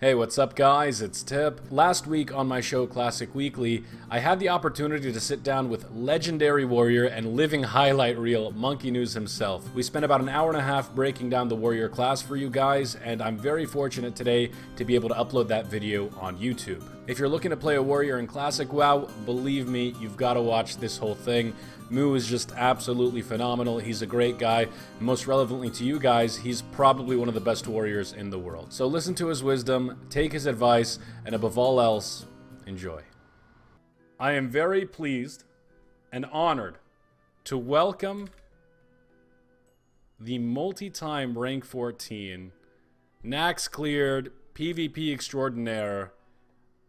Hey, what's up, guys? It's Tip. Last week on my show, Classic Weekly, I had the opportunity to sit down with legendary warrior and living highlight reel Monkeynews himself. We spent about an hour and a half breaking down the warrior class for you guys, and I'm very fortunate today to be able to upload that video on YouTube. If you're looking to play a warrior in Classic WoW, believe me, you've got to watch this whole thing. Moo is just absolutely phenomenal. He's a great guy. And most relevantly to you guys, he's probably one of the best warriors in the world. So listen to his wisdom, take his advice, and above all else, enjoy. I am very pleased and honored to welcome the multi-time rank 14, Nax cleared PvP extraordinaire,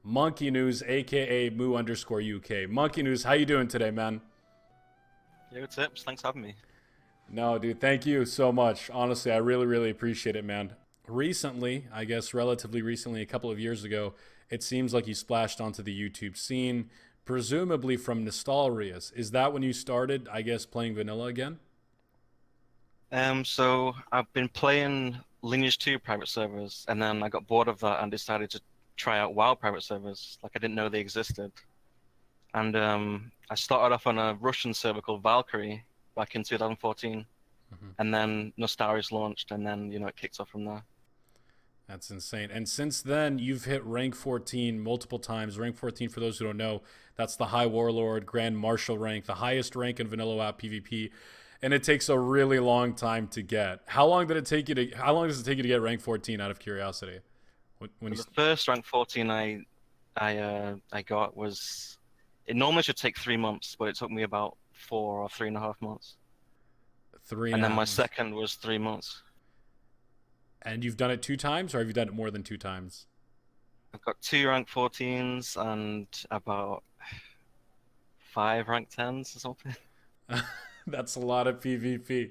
Monkeynews, aka Moo_UK. Monkeynews, how you doing today, man? Yo, Tips, thanks for having me. No, dude, thank you so much. Honestly, I really appreciate it, man. Recently, I guess relatively recently, a couple of years ago, it seems like you splashed onto the YouTube scene, presumably from Nostalrius. Is that when you started, I guess, playing vanilla again? So I've been playing Lineage 2 private servers, and then I got bored of that and decided to try out WoW private servers. Like I didn't know they existed. And I started off on a Russian server called Valkyrie back in 2014, and then Nostalrius launched, and then it kicked off from there. That's insane. And since then, you've hit rank 14 multiple times. Rank 14, for those who don't know, that's the High Warlord, Grand Marshal rank, the highest rank in vanilla WoW PvP. And it takes a really long time to get. How long does it take you to get rank 14 out of curiosity? When But you the first rank 14 I got was it normally should take 3 months, but it took me about 4 or 3.5 months. three and And a then half my months. second was 3 months. And you've done it 2 times, or have you done it more than 2 times? I've got two rank 14s and about five rank 10s or something. That's a lot of PvP.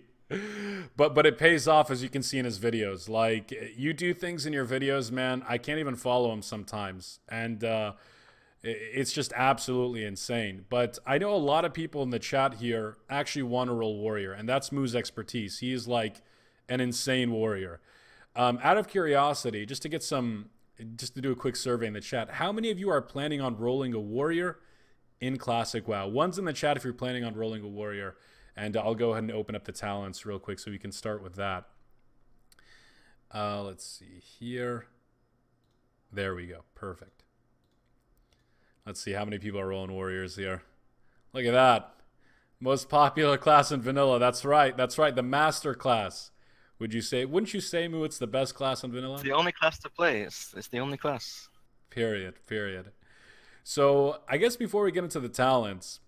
But it pays off, as you can see in his videos. Like, you do things in your videos, man, I can't even follow him sometimes. And it's just absolutely insane. But I know a lot of people in the chat here actually want to roll warrior, and that's Moo's expertise. He is like an insane warrior. Out of curiosity, just to do a quick survey in the chat, how many of you are planning on rolling a warrior in Classic WoW? One's in the chat if you're planning on rolling a warrior, and I'll go ahead and open up the talents real quick so we can start with that. Let's see here. There we go. Perfect. Let's see how many people are rolling warriors here. Look at that. Most popular class in vanilla. That's right. That's right. The master class. Wouldn't you say, Moo, it's the best class in It's vanilla? the only class to play. It's the only class. Period. So I guess before we get into the talents,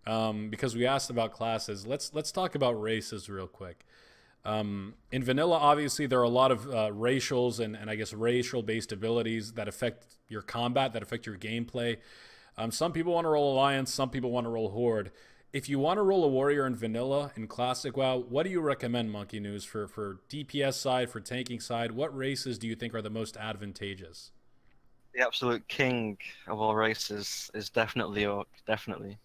because we asked about classes, let's talk about races real quick. In vanilla, obviously, there are a lot of racials and I guess racial based abilities that affect your combat, that affect your gameplay. Some people want to roll Alliance, some people want to roll Horde. If you want to roll a warrior in vanilla in Classic WoW, what do you recommend, Monkeynews, for DPS side, for tanking side? What races do you think are the most advantageous? The absolute king of all races is definitely Orc, definitely.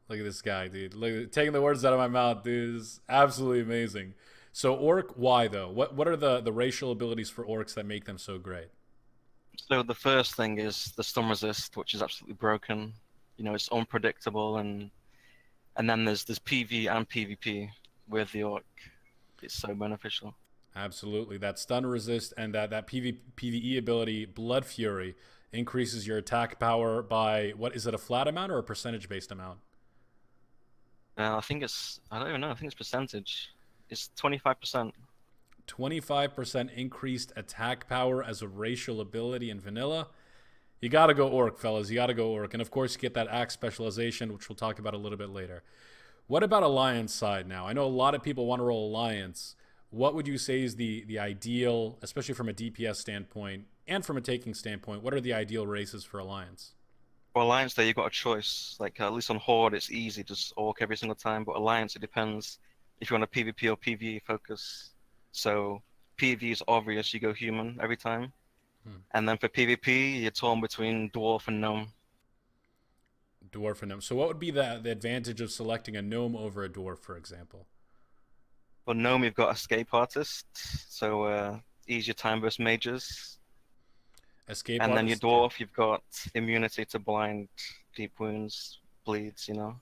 Look at this guy, dude. Look, taking the words out of my mouth, dude, is absolutely amazing. So Orc, why though? What are the racial abilities for Orcs that make them so great? So the first thing is the stun resist, which is absolutely broken. It's unpredictable, and then there's PV and PvP with the Orc. It's so beneficial. Absolutely, that stun resist and that PvE ability, Blood Fury, increases your attack power by what is it, a flat amount or a percentage based amount? I don't even know. I think it's percentage. It's 25%. 25% increased attack power as a racial ability in vanilla. You gotta go Orc, fellas. You gotta go Orc. And of course, you get that axe specialization, which we'll talk about a little bit later. What about Alliance side now? I know a lot of people want to roll Alliance. What would you say is the ideal, especially from a DPS standpoint and from a taking standpoint, what are the ideal races for Alliance? For Alliance, there you've got a choice. Like at least on Horde, it's easy, just Orc every single time. But Alliance, it depends if you want a PvP or PvE focus. So PvE is obvious, you go human every time. Hmm. And then for PvP, you're torn between Dwarf and Gnome. Dwarf and gnome. So what would be the advantage of selecting a gnome over a dwarf, for example? For Gnome, you've got Escape Artist, so easier time burst mages. Escape And then your artist. Yeah. dwarf, you've got immunity to blind, deep wounds, bleeds, you know.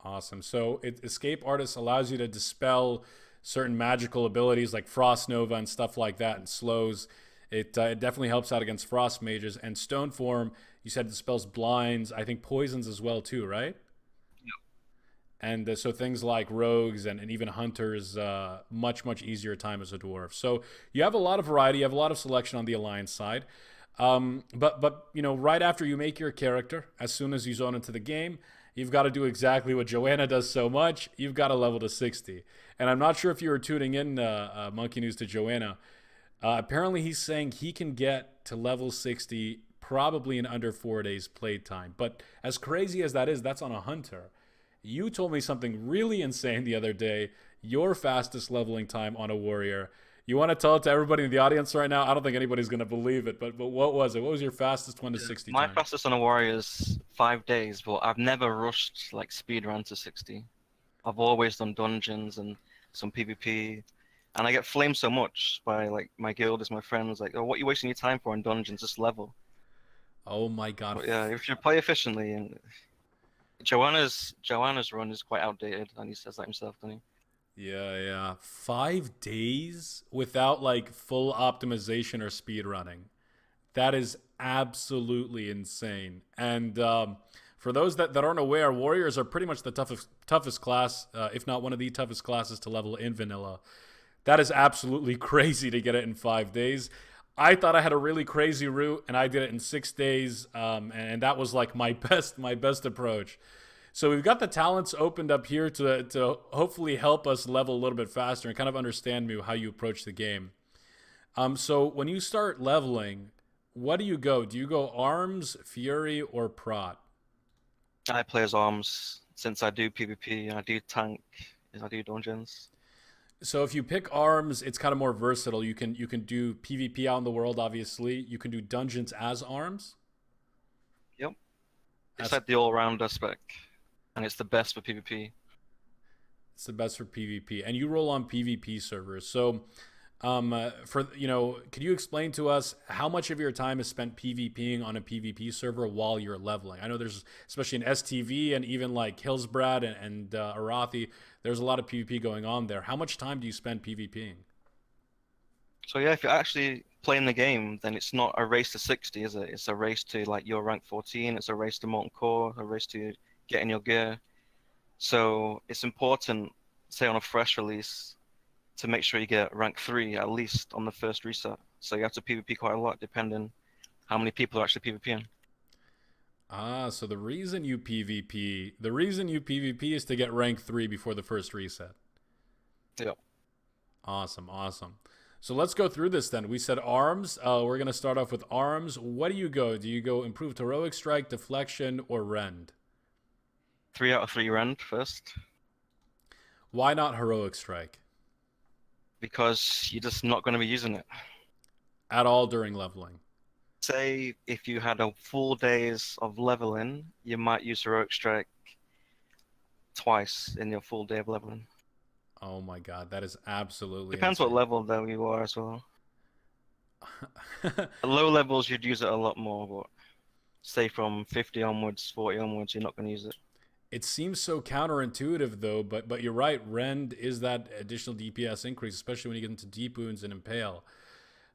Awesome. So escape artist allows you to dispel certain magical abilities like frost nova and stuff like that, and slows. It definitely helps out against frost mages. And stone form, you said dispels blinds. I think poisons as well too, right? And so things like rogues and even hunters, much easier time as a dwarf. So you have a lot of variety, you have a lot of selection on the alliance side. But you know, right after you make your character, as soon as you zone into the game, you've got to do exactly what Joanna does so much. You've got to level to 60. And I'm not sure if you were tuning in, Monkey News, to Joanna. Apparently, he's saying he can get to level 60 probably in under 4 days playtime. But as crazy as that is, that's on a hunter. You told me something really insane the other day. Your fastest leveling time on a warrior. You want to tell it to everybody in the audience right now? I don't think anybody's going to believe it, but what was it? What was your fastest 1 to 60 My time? fastest on a warrior is 5 days, but I've never rushed like speed run to 60. I've always done dungeons and some PvP, and I get flamed so much by like my guild, my friends, like, oh, what are you wasting your time for in dungeons? Just level. Oh my god. But yeah, if you play efficiently, and Joanna's run is quite outdated, and he says that himself, doesn't he? Yeah. 5 days without like full optimization or speed running. That is absolutely insane. And for those that aren't aware, warriors are pretty much the toughest class, if not one of the toughest classes to level in vanilla. That is absolutely crazy to get it in 5 days. I thought I had a really crazy route, and I did it in 6 days, and that was like my best approach. So we've got the talents opened up here to hopefully help us level a little bit faster and kind of understand me how you approach the game. So when you start leveling, what do you go? Do you go arms, fury, or prot? I play as arms since I do PvP, I do tank, and I do dungeons. So if you pick arms, it's kind of more versatile. You can do PvP out in the world, obviously. You can do dungeons as arms. Yep, it's As like the all-round spec, and it's the best for PvP. It's the best for PvP, and you roll on PvP servers. So, for could you explain to us how much of your time is spent PvPing on a PvP server while you're leveling? I know there's, especially in STV and even like Hillsbrad and Arathi, there's a lot of PvP going on there. How much time do you spend PvPing? So yeah, if you're actually playing the game, then it's not a race to 60, is it? It's a race to like your rank 14. It's a race to Molten Core, a race to getting your gear. So it's important, say on a fresh release, to make sure you get rank 3 at least on the first reset. So you have to PvP quite a lot, depending how many people are actually PvPing. So the reason you PvP is to get rank 3 before the first reset. Yeah. Awesome. So let's go through this then. We said arms. We're going to start off with arms. What do you go? Do you go improved heroic strike, deflection, or rend? 3 out of 3 rend first, Why not heroic strike because you're just not going to be using it. at all during leveling? Say if you had a full days of leveling, you might use heroic strike twice in your full day of leveling. Oh my god, that is absolutely Depends what insane. level though you are as well. At low levels you'd use it a lot more, but say from 50 onwards, 40 onwards, you're not going to use it. It seems so counterintuitive though, but you're right. Rend is that additional DPS increase, especially when you get into deep wounds and impale.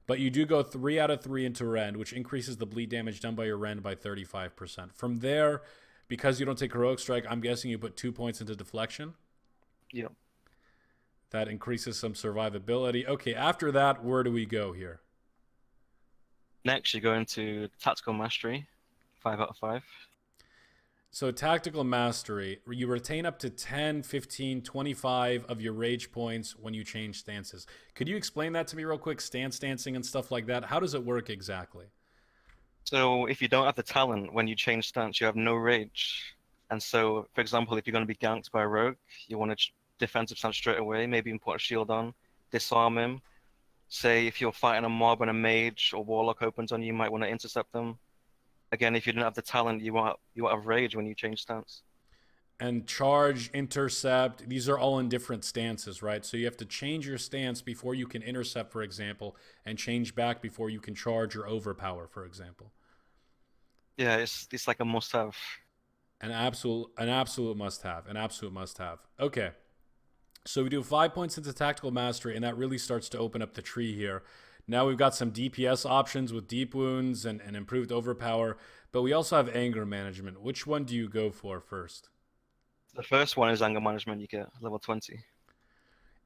But you do go 3 out of 3 into Rend, which increases the bleed damage done by your Rend by 35%. From there, because you don't take heroic strike, I'm guessing you put 2 points into deflection. Yeah. That increases some survivability. Okay, after that, where do we go here? Next, you go into tactical mastery, 5 out of 5. So tactical mastery, you retain up to 10, 15, 25 of your rage points when you change stances. Could you explain that to me real quick? Stance dancing and stuff like that. How does it work exactly? So if you don't have the talent, when you change stance, you have no rage. And so, for example, if you're going to be ganked by a rogue, you want to defensive stance straight away, maybe even put a shield on, disarm him. Say if you're fighting a mob and a mage or warlock opens on you, you might want to intercept them. Again, if you didn't have the talent, you won't have rage when you change stance. And charge, intercept, these are all in different stances, right? So you have to change your stance before you can intercept, for example, and change back before you can charge or overpower, for example. Yeah, it's like a must-have. An absolute must have. An absolute must have. Okay. So we do 5 points into tactical mastery, and that really starts to open up the tree here. Now we've got some DPS options with deep wounds and improved overpower, but we also have anger management. Which one do you go for first? The first one is anger management. You get level 20.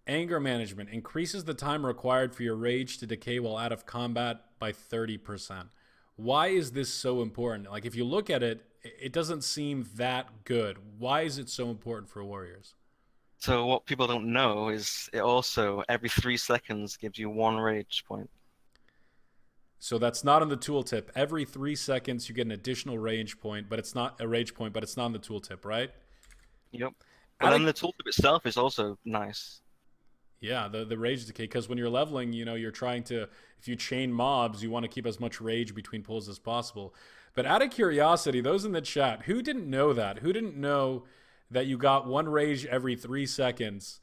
Anger management increases the time required for your rage to decay while out of combat by 30%. Why is this so important? Like, if you look at it, it doesn't seem that good. Why is it so important for warriors? So what people don't know is it also every 3 seconds gives you one rage point. So that's not on the tooltip. Every 3 seconds, you get an additional rage point, but it's not a rage point, but it's not on the tooltip, right? Yep. But Out then of the tooltip itself is also nice. Yeah, the rage decay, because when you're leveling, you're trying to, if you chain mobs, you want to keep as much rage between pulls as possible. But out of curiosity, those in the chat, who didn't know that? Who didn't know that you got one rage every 3 seconds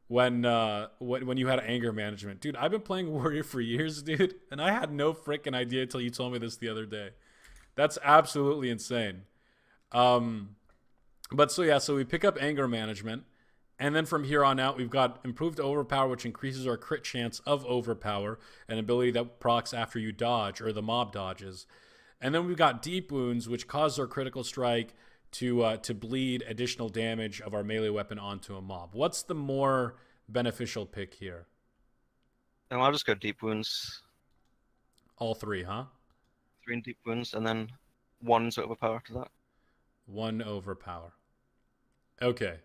when you had anger management? Dude, I've been playing Warrior for years, dude, and I had no freaking idea until you told me this the other day. That's absolutely insane. Um, but so yeah, so we pick up anger management. And then from here on out, we've got improved overpower, which increases our crit chance of overpower, an ability that procs after you dodge or the mob dodges. And then we've got deep wounds, which cause our critical strike to bleed additional damage of our melee weapon onto a mob. What's the more beneficial pick here? And I'll just go deep wounds, All three, huh? 3 deep wounds, and then one to overpower after that. One overpower. Okay.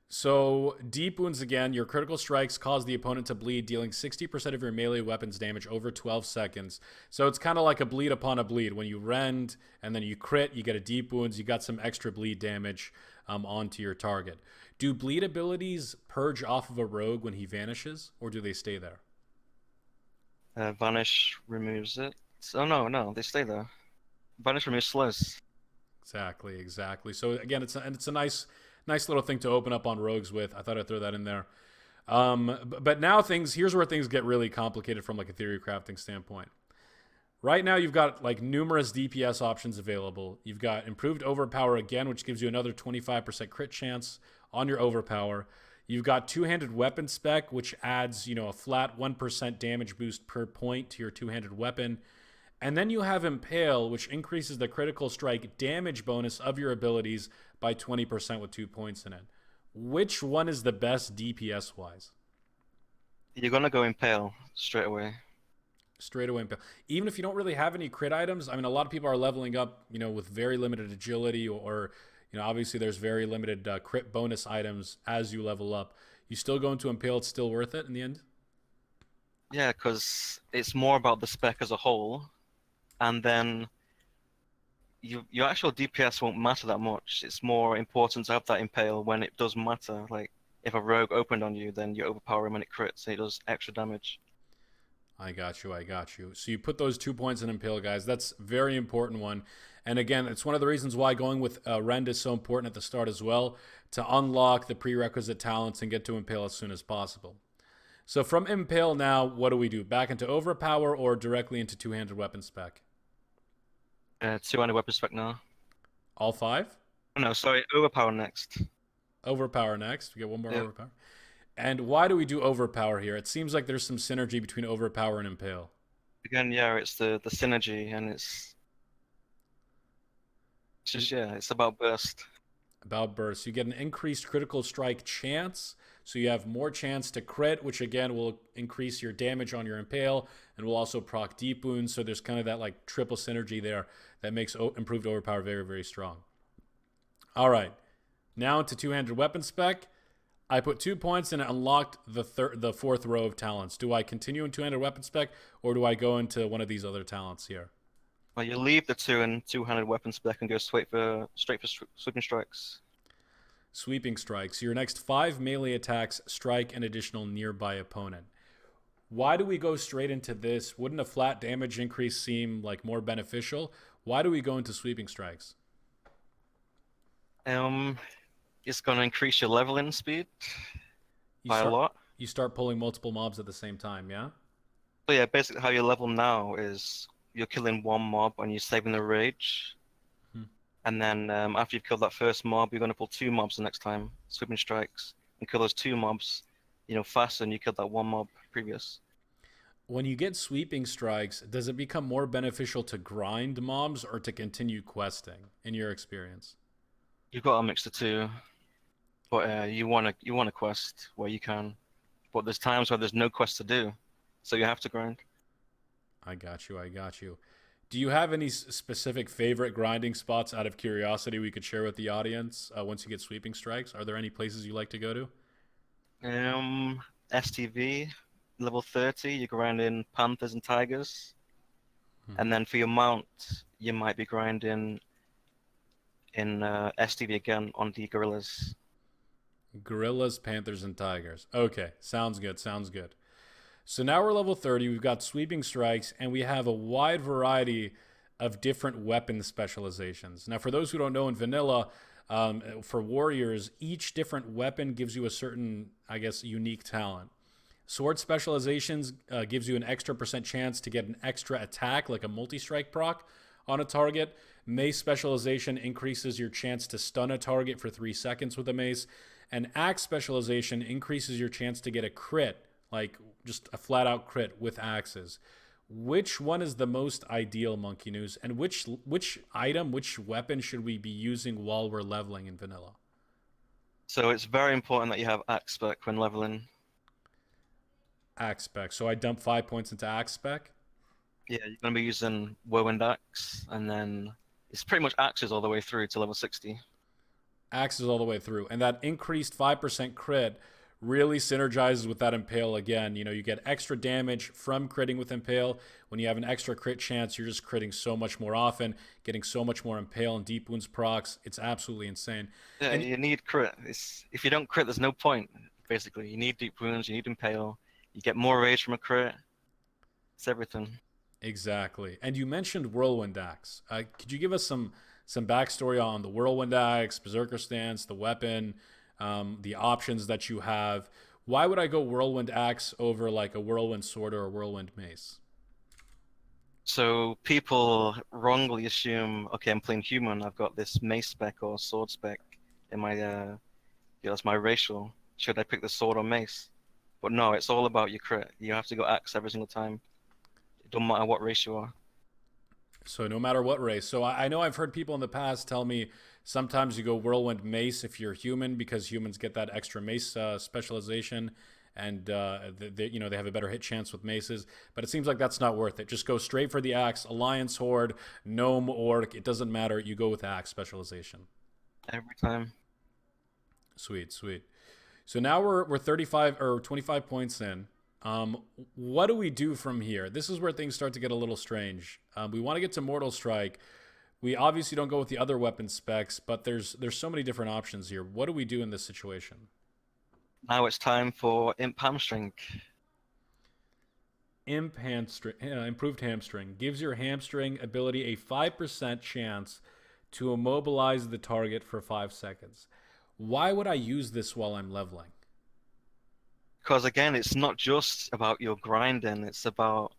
So, deep wounds again, your critical strikes cause the opponent to bleed, dealing 60% of your melee weapon's damage over 12 seconds. So, it's kind of like a bleed upon a bleed. When you rend and then you crit, you get a deep wounds, you got some extra bleed damage onto your target. Do bleed abilities purge off of a rogue when he vanishes, or do they stay there? Vanish removes it. Oh no, they stay there. Vanish removes slows. Exactly. So, again, it's a nice little thing to open up on rogues with. I thought I'd throw that in there. But now here's where things get really complicated from like a theory crafting standpoint. Right now, you've got like numerous DPS options available. You've got improved overpower again, which gives you another 25% crit chance on your overpower. You've got two-handed weapon spec, which adds, a flat 1% damage boost per point to your two-handed weapon. And then you have Impale, which increases the critical strike damage bonus of your abilities by 20% with 2 points in it. Which one is the best DPS wise? You're gonna go Impale straight away. Straight away Impale. Even if you don't really have any crit items, I mean, a lot of people are leveling up, with very limited agility or obviously there's very limited crit bonus items as you level up. You still go into Impale, it's still worth it in the end? Yeah, because it's more about the spec as a whole, and then your actual DPS won't matter that much. It's more important to have that Impale when it does matter. Like, if a rogue opened on you, then you overpower him when it crits, and it does extra damage. I got you. So you put those 2 points in Impale, guys. That's a very important one. And again, it's one of the reasons why going with Rend is so important at the start as well, to unlock the prerequisite talents and get to Impale as soon as possible. So from Impale now, what do we do? Back into Overpower or directly into two-handed weapon spec? Two-handed weapon spec now. All five? Oh, no, sorry, overpower next. Overpower next. We get one more Yeah. Overpower. And why do we do Overpower here? It seems like there's some synergy between Overpower and Impale. Again, yeah, it's the synergy, and it's just, yeah, it's about burst. About burst. You get an increased critical strike chance, so you have more chance to crit, which again will increase your damage on your Impale and will also proc deep wounds. So there's kind of that like triple synergy there that makes improved Overpower very, very strong. All right, now into two-handed weapon spec. I put 2 points and it unlocked the fourth row of talents. Do I continue in two-handed weapon spec or do I go into one of these other talents here? Well, you leave the two-handed weapon spec and go straight for sweeping strikes. Sweeping strikes. Your next 5 melee attacks strike an additional nearby opponent. Why do we go straight into this? Wouldn't a flat damage increase seem like more beneficial? Why do we go into sweeping strikes? Um, It's going to increase your leveling speed You by a start lot. you start pulling multiple mobs at the same time, yeah? So yeah, basically how you level now is you're killing one mob and you're saving the rage. Hmm. And then after you've killed that first mob, you're going to pull two mobs the next time, sweeping strikes, and kill those two mobs, faster than you killed that one mob previous. When you get sweeping strikes, does it become more beneficial to grind mobs or to continue questing in your experience? You've got to mix the two, but you want to quest where you can. But there's times where there's no quest to do, so you have to grind. I got you. I got you. Do you have any specific favorite grinding spots out of curiosity we could share with the audience once you get sweeping strikes? Are there any places you like to go to? STV level 30, you grind in panthers and tigers, Hmm. and then for your mount, you might be grinding in STV again on the gorillas. Gorillas, panthers, and tigers. Okay, sounds good. Sounds good. So now we're level 30. We've got sweeping strikes, and we have a wide variety of different weapon specializations. Now, for those who don't know, in vanilla, for warriors, each different weapon gives you a certain, I guess, unique talent. Sword specializations gives you an extra percent chance to get an extra attack, like a multi-strike proc, on a target. Mace specialization increases your chance to stun a target for 3 seconds with a mace. And axe specialization increases your chance to get a crit, like just a flat out crit with axes. Which one is the most ideal, Monkeynews? And which item, which weapon should we be using while we're leveling in vanilla? So it's very important that you have axe spec when leveling. Axe spec. So I dump 5 points into axe spec. Yeah, you're going to be using whirlwind axe, and then it's pretty much axes all the way through to level 60. Axes all the way through. And that increased 5% crit really synergizes with that Impale again. You know, you get extra damage from critting with Impale. When you have an extra crit chance, you're just critting so much more often, getting so much more Impale and Deep Wounds procs. It's absolutely insane. Yeah, And you need crit. If you don't crit, there's no point, basically. You need deep wounds, you need impale, you get more rage from a crit. It's everything. exactly. And you mentioned Whirlwind Axe. Could you give us some backstory on the Whirlwind Axe, Berserker Stance, the weapon, the options that you have? Why would I go Whirlwind Axe over like a Whirlwind Sword or a Whirlwind Mace? So people wrongly assume, okay, I'm playing human, I've got this mace spec or sword spec in my, that's my racial. Should I pick the sword or mace? But no, it's all about your crit. You have to go axe every single time. It doesn't matter what race you are. So no matter what race. So I know I've heard people in the past tell me sometimes you go Whirlwind Mace if you're human because humans get that extra mace specialization, and they have a better hit chance with maces. But it seems like that's not worth it. Just go straight for the axe, Alliance Horde, Gnome Orc. It doesn't matter. You go with axe specialization. Every time. Sweet, sweet. So now we're 35 or 25 points in. Um, what do we do from here? This is where things start to get a little strange. We want to get to Mortal Strike. We obviously don't go with the other weapon specs, but there's so many different options here. What do we do in this situation? Now it's time for imp hamstring. Improved hamstring gives your hamstring ability a 5% chance to immobilize the target for 5 seconds. Why would I use this while I'm leveling? Because again, it's not just about your grinding, it's about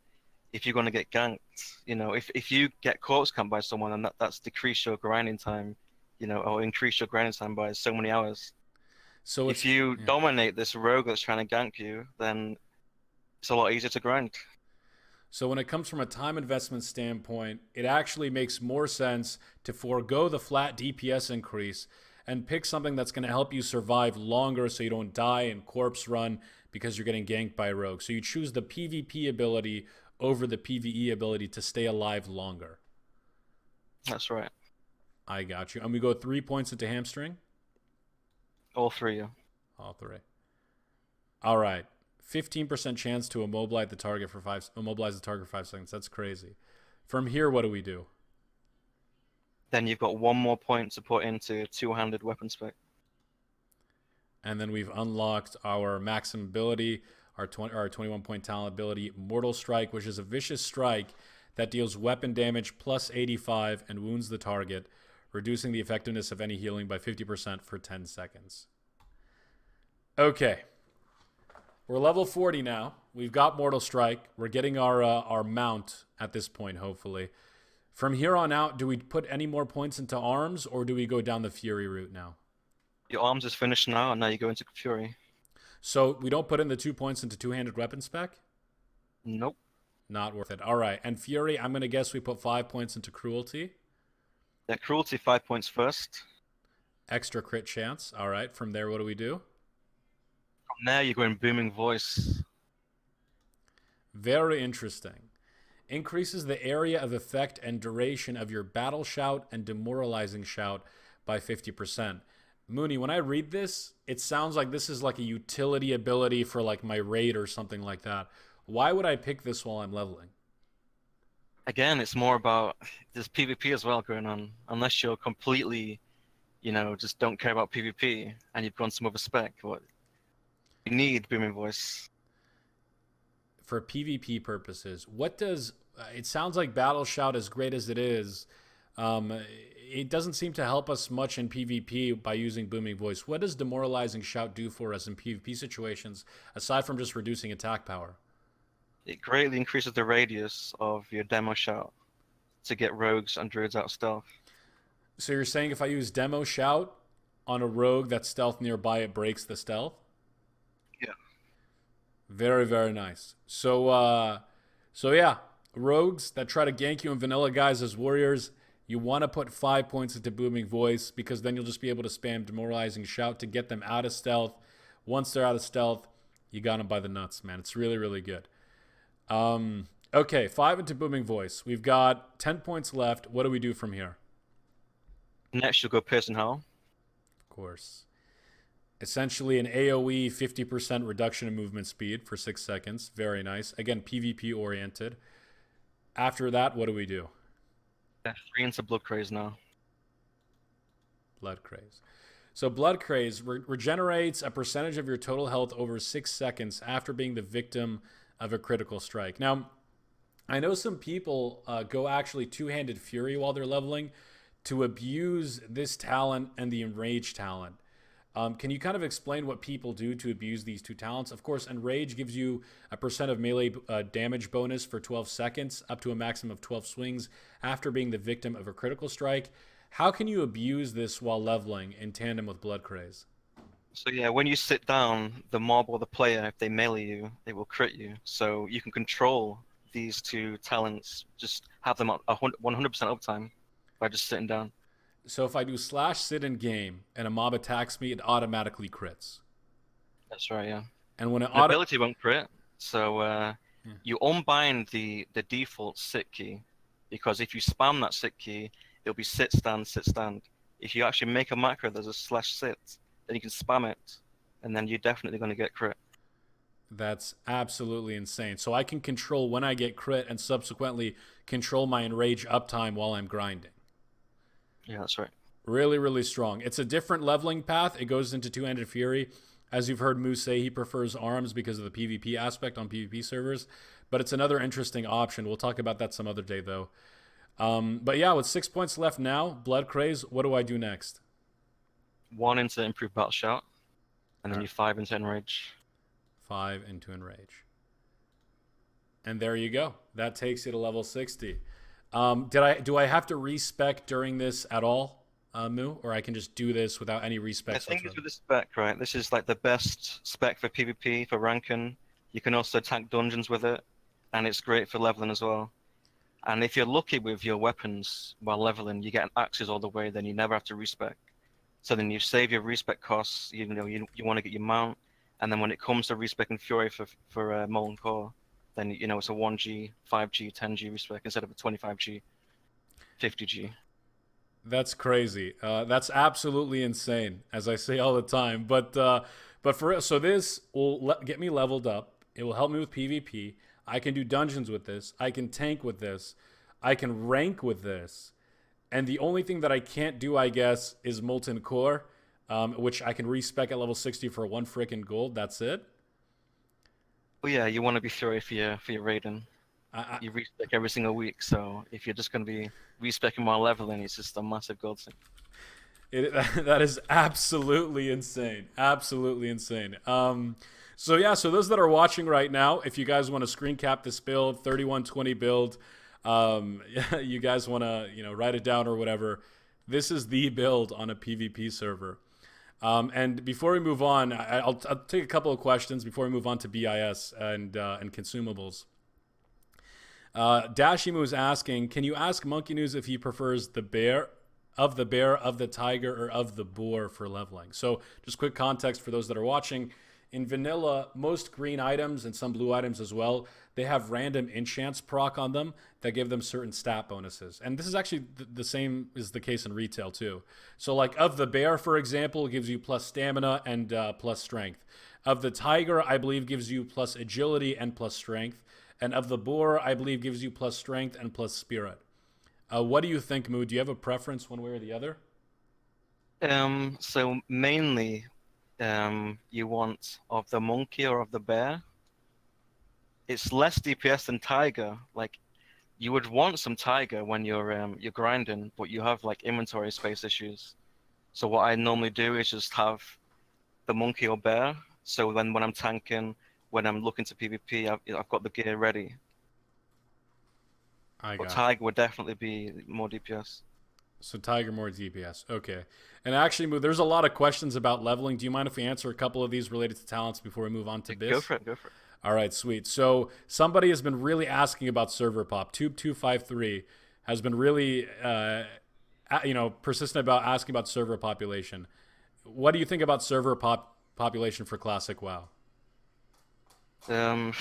if you're going to get ganked. If you get corpse camped by someone and that's decrease your grinding time, or increase your grinding time by so many hours. So If it's you yeah. dominate this rogue that's trying to gank you, then it's a lot easier to grind. So when it comes from a time investment standpoint, it actually makes more sense to forego the flat DPS increase and pick something that's going to help you survive longer so you don't die and corpse run because you're getting ganked by a rogue. So you choose the PvP ability over the PvE ability to stay alive longer. That's right. I got you. And we go 3 points into hamstring? All three. All three. All right. 15% chance to immobilize the target for 5 seconds. That's crazy. From here, what do we do? Then you've got one more point to put into two-handed weapon spec. And then we've unlocked our maximum ability, our 21-point talent ability, Mortal Strike, which is a vicious strike that deals weapon damage plus 85 and wounds the target. reducing the effectiveness of any healing by 50% for 10 seconds. Okay. We're level 40 now. We've got Mortal Strike. We're getting our mount at this point, hopefully. From here on out, do we put any more points into arms, or do we go down the Fury route now? Your arms is finished now, and now you go into Fury. So we don't put in the 2 points into two-handed weapon spec? Nope. Not worth it. All right. And Fury, I'm going to guess we put 5 points into Cruelty. Yeah, Cruelty 5 points first. Extra crit chance. All right. From there, what do we do? From there, you go in Booming Voice. Very interesting. Increases the area of effect and duration of your battle shout and demoralizing shout by 50%. Mooney, when I read this, it sounds like this is like a utility ability for like my raid or something like that. Why would I pick this while I'm leveling? Again, it's more about there's PvP as well going on. Unless you're completely, just don't care about PvP and you've gone some other spec. You need Booming Voice. For PvP purposes, what does... it sounds like Battle Shout, as great as it is, it doesn't seem to help us much in PvP by using Booming Voice. What does Demoralizing Shout do for us in PvP situations, aside from just reducing attack power? It greatly increases the radius of your demo shout to get rogues and druids out of stealth. So you're saying if I use Demo Shout on a rogue that's stealth nearby, it breaks the stealth? Yeah. Very, very nice. So yeah, rogues that try to gank you in vanilla guys as warriors, you want to put 5 points into Booming Voice, because then you'll just be able to spam Demoralizing Shout to get them out of stealth. Once they're out of stealth, you got them by the nuts, man. It's really, really good. Okay, 5 into Booming Voice. We've got 10 points left. What do we do from here? Next, you'll go Piercing Howl. Of course. Essentially an AoE 50% reduction in movement speed for 6 seconds. Very nice. Again, PvP oriented. After that, what do we do? Yeah, 3 into Blood Craze now. Blood Craze. So Blood Craze regenerates a percentage of your total health over 6 seconds after being the victim of a critical strike. Now, I know some people go actually two-handed Fury while they're leveling to abuse this talent and the Enrage talent. Can you kind of explain what people do to abuse these two talents? Of course, Enrage gives you a percent of melee damage bonus for 12 seconds, up to a maximum of 12 swings after being the victim of a critical strike. How can you abuse this while leveling in tandem with Blood Craze? So yeah, when you sit down, the mob or the player, if they melee you, they will crit you. So you can control these two talents, just have them at 100% uptime by just sitting down. So if I do /sit in game and a mob attacks me, it automatically crits. That's right, yeah. And when An ability won't crit, so you unbind the default sit key, because if you spam that sit key, it'll be sit, stand, sit, stand. If you actually make a macro, there's a /sit, then you can spam it, and then you're definitely going to get crit. That's absolutely insane. So I can control when I get crit and subsequently control my Enrage uptime while I'm grinding. Yeah, that's right. Really, really strong. It's a different leveling path. It goes into two-handed Fury. As you've heard Moose say, he prefers arms because of the PvP aspect on PvP servers. But it's another interesting option. We'll talk about that some other day, though. But yeah, with 6 points left now, Blood Craze, what do I do next? 1 into Improved Battle Shout, and then you 5 into Enrage. 5 into Enrage. And there you go. That takes you to level 60. Do I have to respec during this at all, Moo? Or I can just do this without any respecs? I think it's with the spec, right? This is like the best spec for PvP, for ranking. You can also tank dungeons with it, and it's great for leveling as well. And if you're lucky with your weapons while leveling, you get axes all the way, then you never have to respec. So then you save your respec costs. You want to get your mount, and then when it comes to respecing Fury for Molten Core, then it's a 1G, 5G, 10G respec instead of a 25G, 50G. That's crazy. That's absolutely insane, as I say all the time. But for real, so this will get me leveled up. It will help me with PvP. I can do dungeons with this. I can tank with this. I can rank with this. And the only thing that I can't do, I guess, is Molten Core, which I can respec at level 60 for 1 frickin' gold. That's it. Well, yeah, you want to be Fury for your raiding. I, you respec every single week. So if you're just going to be respecing while leveling, it's just a massive godsend. That is absolutely insane. Absolutely insane. So yeah, so those that are watching right now, if you guys want to screen cap this build, 3120 build, you guys want to write it down or whatever. This is the build on a PvP server. And before we move on, I'll take a couple of questions before we move on to BIS and consumables. Dashimu is asking, can you ask Monkeynews if he prefers the bear, of the tiger, or of the boar for leveling? So just quick context for those that are watching. In vanilla, most green items and some blue items as well, they have random enchants proc on them that give them certain stat bonuses. And this is actually the same is the case in retail too. So like of the bear, for example, gives you plus stamina and plus strength. Of the tiger, I believe gives you plus agility and plus strength. And of the boar, I believe gives you plus strength and plus spirit. What do you think, Moo? Do you have a preference one way or the other? So mainly, you want of the monkey or of the bear. It's less DPS than tiger. Like you would want some tiger when you're grinding, but you have like inventory space issues. So what I normally do is just have the monkey or bear. So when I'm tanking, when I'm looking to PvP, I've got the gear ready. I But got you. tiger would definitely be more DPS. So Tiger more DPS. Okay. And actually, Moo, there's a lot of questions about leveling. Do you mind if we answer a couple of these related to talents before we move on to Go BiS? for it, go for it. All right, sweet. So somebody has been really asking about server pop. Tube253 has been really, persistent about asking about server population. What do you think about server population for Classic WoW? Um,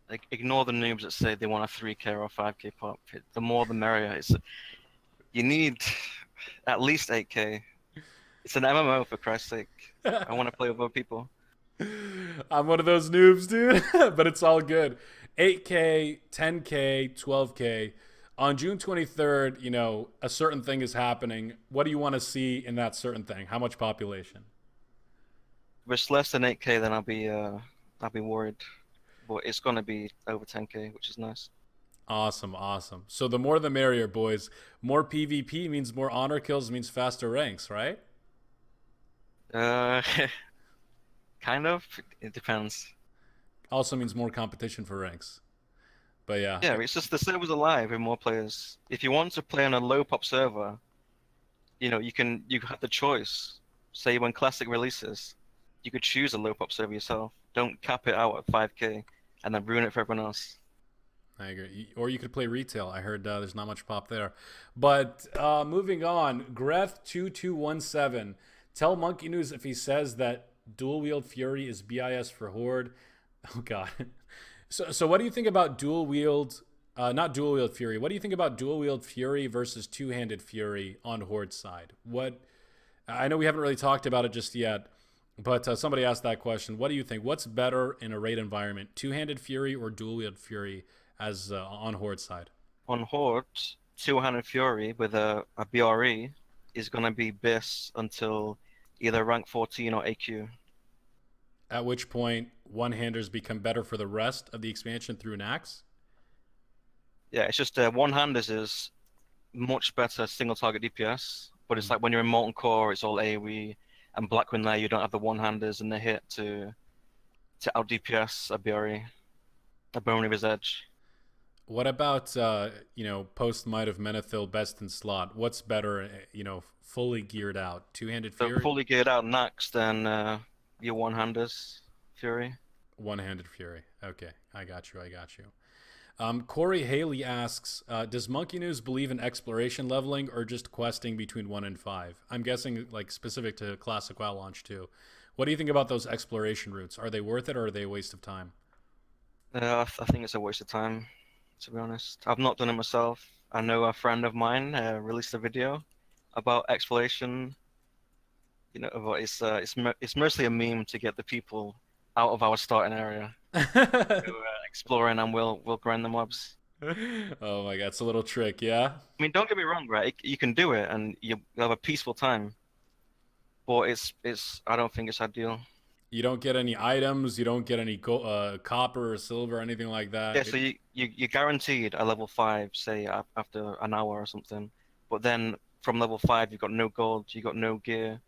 like ignore the noobs that say they want a 3K or a 5K pop. The more the merrier. You need at least 8K. It's an MMO for Christ's sake. I want to play with other people. I'm one of those noobs, dude, but it's all good. 8K, 10K, 12K. On June 23rd, a certain thing is happening. What do you want to see in that certain thing? How much population? If it's less than 8K, then I'll be worried. But it's gonna be over 10K, which is nice. Awesome, awesome. So the more the merrier, boys. More PvP means more honor kills, means faster ranks, right? Uh, kind of. It depends. Also means more competition for ranks. But yeah, Yeah, it's just the server's alive with more players. If you want to play on a low pop server, you have the choice. Say when Classic releases, you could choose a low pop server yourself. Don't cap it out at 5K and then ruin it for everyone else. I agree. Or you could play retail. I heard there's not much pop there. But moving on, Greth2217. Tell Monkeynews if he says that dual wield Fury is BIS for Horde. Oh God. So what do you think about dual wield? Not dual wield Fury. What do you think about dual wield Fury versus two-handed Fury on Horde side? What? I know we haven't really talked about it just yet, but somebody asked that question. What do you think? What's better in a raid environment, two-handed Fury or dual wield Fury as on Horde side? On Horde, 200 Fury with a BRE is gonna be BiS until either rank 14 or AQ. At which point, one-handers become better for the rest of the expansion through an axe. Yeah, it's just one-handers is much better single target DPS, but it's Mm. like when you're in Molten Core, it's all AoE, and Blackwing there, you don't have the one-handers and the hit to out DPS a BRE, a Bone of his Edge. What about post Might of Menethil best in slot? What's better? Fully geared out, two-handed So Fury, fully geared out Nax, then your one-handers Fury. one-handed Fury. Okay, I got you. I got you. Corey Haley asks, does Monkeynews believe in exploration leveling or just questing between 1 and 5? I'm guessing like specific to Classic WoW launch too. What do you think about those exploration routes? Are they worth it or are they a waste of time? I think it's a waste of time, to be honest. I've not done it myself. I know a friend of mine released a video about exploration. But it's mostly a meme to get the people out of our starting area, go exploring, and we'll grind the mobs. Oh my god, it's a little trick, yeah? I mean, don't get me wrong, right? You can do it, and you have a peaceful time, but it's I don't think it's ideal. You don't get any items. You don't get any copper or silver or anything like Yeah, that. so you're guaranteed a level 5, say after an hour or something. But then from level 5, you've got no gold, you got no gear.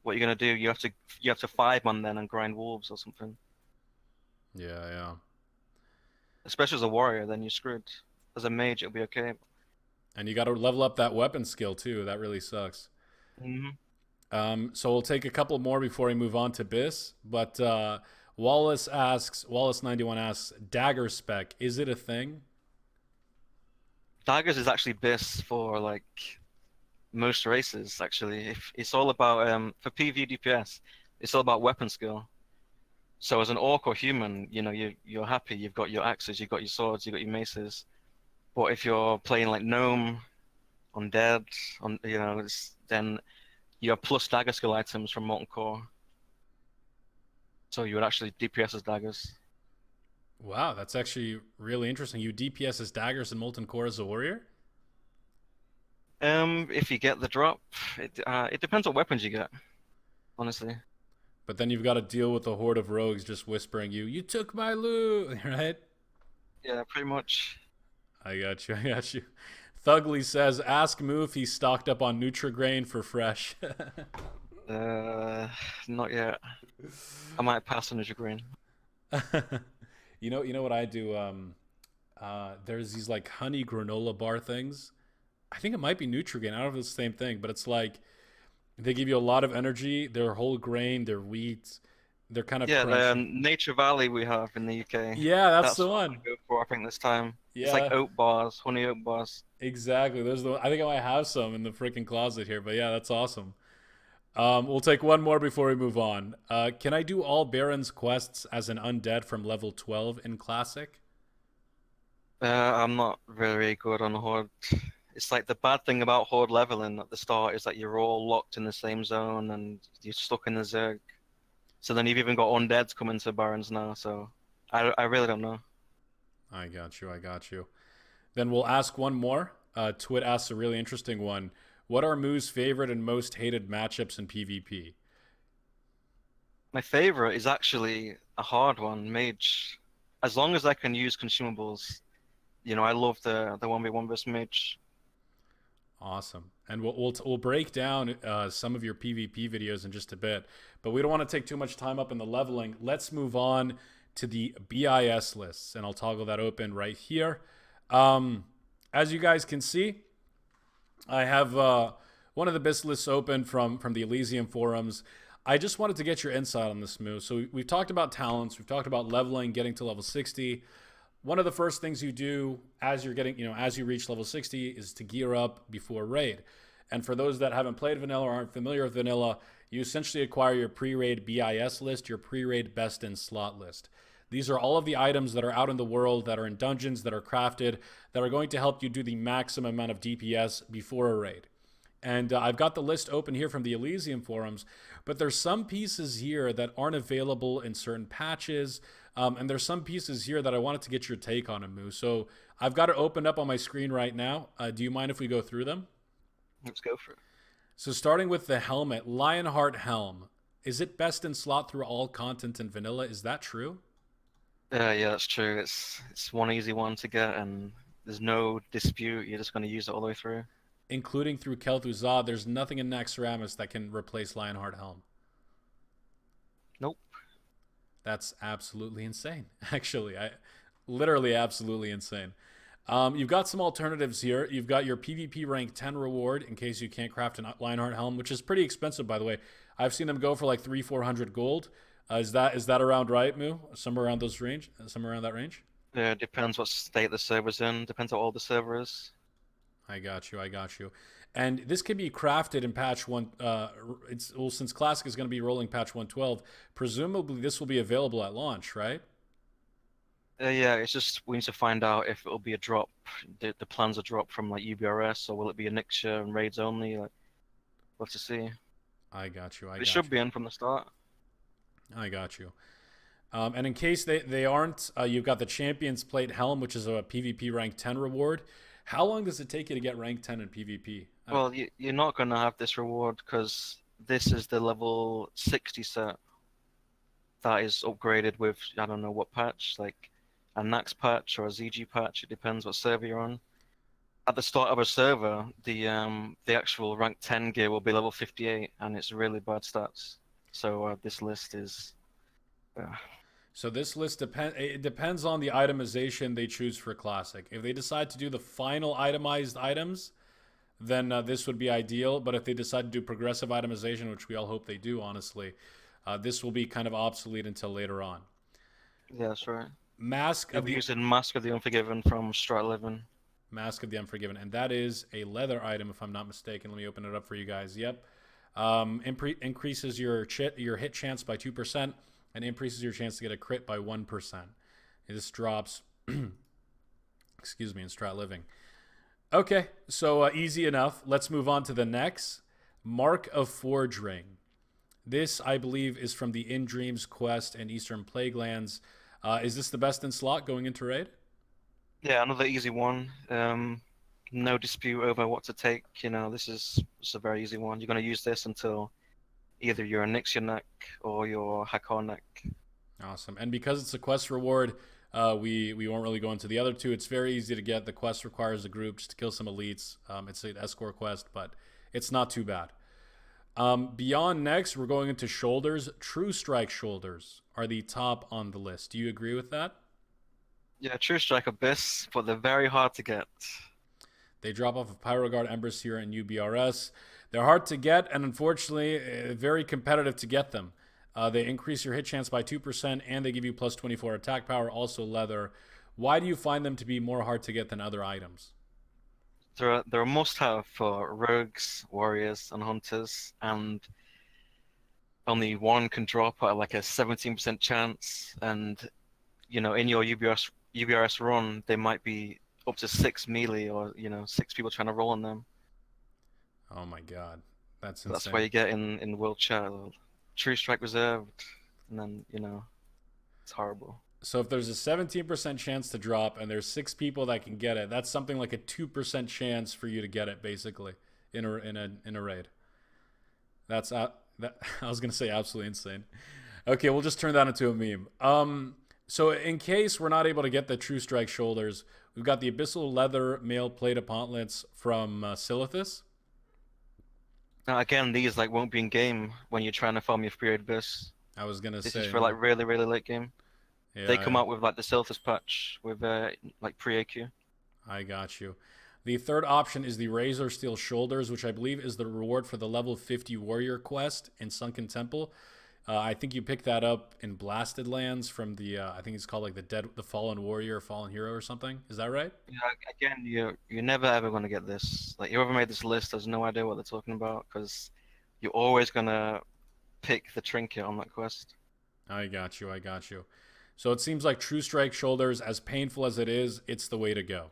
What you're gonna do? You have to 5-man then and grind wolves or something. Yeah, yeah. Especially as a warrior, then you're screwed. As a mage, it'll be okay. And you got to level up that weapon skill too. That really sucks. Hmm. So we'll take a couple more before we move on to BiS. But Wallace91 asks, dagger spec, is it a thing? Daggers is actually BiS for like most races. Actually, if it's all about for PvE DPS, it's all about weapon skill. So as an orc or human, you're happy. You've got your axes, you've got your swords, you've got your maces. But if you're playing like gnome, undead, then you have plus dagger skill items from Molten Core. So you would actually DPS as daggers. Wow, that's actually really interesting. You DPS as daggers and molten core as a warrior? If you get the drop, it depends what weapons you get, honestly. But then you've got to deal with a horde of rogues just whispering you took my loot, right? Yeah, pretty much. I got you, I got you. Thugly says, ask Moo if he's stocked up on Nutrigrain for fresh. Uh, Not yet. I might pass on the green. You know what I do? There's these like honey granola bar things. I think it might be Nutrigrain. I don't know if it's the same thing, but it's like they give you a lot of energy. They're whole grain. They're wheat. They're kind of Yeah, the crunchy. Nature Valley we have in the UK. Yeah, that's That's the what I'm one. gonna go for, I think, this time. It's like Yeah, oat bars, honey oat bars. exactly. There's the. I think I might have some in the freaking closet here, but yeah, that's awesome. We'll take one more before we move on. Can I do all Baron's quests as an undead from level 12 in Classic? I'm not very good on Horde. It's like the bad thing about Horde leveling at the start is that you're all locked in the same zone and you're stuck in the Zerg. So then you've even got undeads coming to Barons now, so I really don't know. I got you. I got you. Then we'll ask one more. Twit asks a really interesting one. What are Moo's favorite and most hated matchups in PvP? My favorite is actually a hard one, Mage. As long as I can use consumables, I love the 1v1 versus Mage. Awesome. And we'll break down some of your PvP videos in just a bit, but we don't want to take too much time up in the leveling. Let's move on to the BIS lists, and I'll toggle that open right here. As you guys can see, I have one of the BIS lists open from the Elysium forums. I just wanted to get your insight on this move. So we've talked about talents, we've talked about leveling, getting to level 60. One of the first things you do as you're getting, as you reach level 60 is to gear up before raid. And for those that haven't played vanilla or aren't familiar with vanilla, you essentially acquire your pre-raid BIS list, your pre-raid best in slot list. These are all of the items that are out in the world, that are in dungeons, that are crafted, that are going to help you do the maximum amount of DPS before a raid. And I've got the list open here from the Elysium forums, but there's some pieces here that aren't available in certain patches, and there's some pieces here that I wanted to get your take on, Amu. So I've got it opened up on my screen right now. Do you mind if we go through them? Let's go for it. So starting with the helmet, Lionheart Helm. Is it best in slot through all content in vanilla? Is that true? Yeah, that's true. It's one easy one to get, and there's no dispute. You're just going to use it all the way through. Including through Kel'Thuzad, there's nothing in Naxxramas that can replace Lionheart Helm. Nope. That's absolutely insane. Actually, I literally absolutely insane. You've got some alternatives here. You've got your PvP rank 10 reward in case you can't craft a Lionheart Helm, which is pretty expensive, by the way. I've seen them go for like 300-400 gold. Is that around right, Moo? Somewhere around those range? Somewhere around that range? Yeah, depends what state the server's in. Depends how old the server is. I got you. I got you. And this can be crafted in patch one. Since Classic is going to be rolling patch 112, presumably this will be available at launch, right? Yeah, it's just we need to find out if it'll be a drop. The plans are drop from like UBRS, or will it be a Nixia and raids only? Like, we'll have to see. I got you. It should be in from the start. I got you. And in case they aren't, you've got the Champions Plate Helm, which is a PvP rank 10 reward. How long does it take you to get rank 10 in PvP? Well, you're not going to have this reward because this is the level 60 set. that is upgraded with, I don't know what patch, like a Nax patch or a ZG patch. It depends what server you're on. At the start of a server, the actual rank 10 gear will be level 58, and it's really bad stats. So this list is. So this list depends on the itemization they choose for Classic. If they decide to do the final itemized items, then this would be ideal. But if they decide to do progressive itemization, which we all hope they do, honestly, this will be kind of obsolete until later on. Yeah, that's right. Mask of We're the using Mask of the Unforgiven from Strat 11. Mask of the Unforgiven, and that is a leather item, if I'm not mistaken. Let me open it up for you guys. Yep, increases your hit chance by 2%, and increases your chance to get a crit by 1%. This drops, excuse me, in Strat Living. Okay, so easy enough. Let's move on to the next. Mark of Forge Ring. This, I believe, is from the In Dreams quest and Eastern Plaguelands. Is this the best in slot going into raid? Yeah, another easy one. No dispute over what to take. This is a very easy one. You're going to use this until either you're a Nixia neck or your Hakar neck. Awesome. And because it's a quest reward, we won't really go into the other two. It's very easy to get. The quest requires a group just to kill some elites. It's an escort quest, but it's not too bad. Beyond next, we're going into shoulders. True Strike shoulders are the top on the list. Do you agree with that? Yeah, True Strike BiS, but they're very hard to get. They drop off of Pyroguard, Emberseer, and UBRS. They're hard to get, and unfortunately, very competitive to get them. They increase your hit chance by 2%, and they give you plus 24 attack power, also leather. Why do you find them to be more hard to get than other items? They're a must-have for rogues, warriors, and hunters, and only one can drop at like a 17% chance. And in your UBRS run, they might be up to 6 melee, or 6 people trying to roll on them. Oh my god, that's insane. That's why you get in World Chat, True Strike reserved, and then it's horrible. So if there's a 17% chance to drop and there's 6 people that can get it, that's something like a 2% chance for you to get it, basically, in a raid. That's I was gonna say absolutely insane. Okay, we'll just turn that into a meme. So in case we're not able to get the True Strike shoulders, we've got the Abyssal Leather Mail Plate Gauntlets from Silithus. Now again, these won't be in game when you're trying to farm your Pre-Raid BiS. I was gonna say this is for really really late game. Yeah, they come out with the Silithus patch with pre-AQ. I got you. The third option is the Razor Steel Shoulders, which I believe is the reward for the level 50 Warrior quest in Sunken Temple. I think you pick that up in Blasted Lands from the I think it's called the Fallen Warrior, Fallen Hero or something. Is that right? Yeah, again, you're never ever going to get this. Whoever made this list has no idea what they're talking about, because you're always going to pick the trinket on that quest. I got you. So it seems like True Strike Shoulders, as painful as it is, it's the way to go.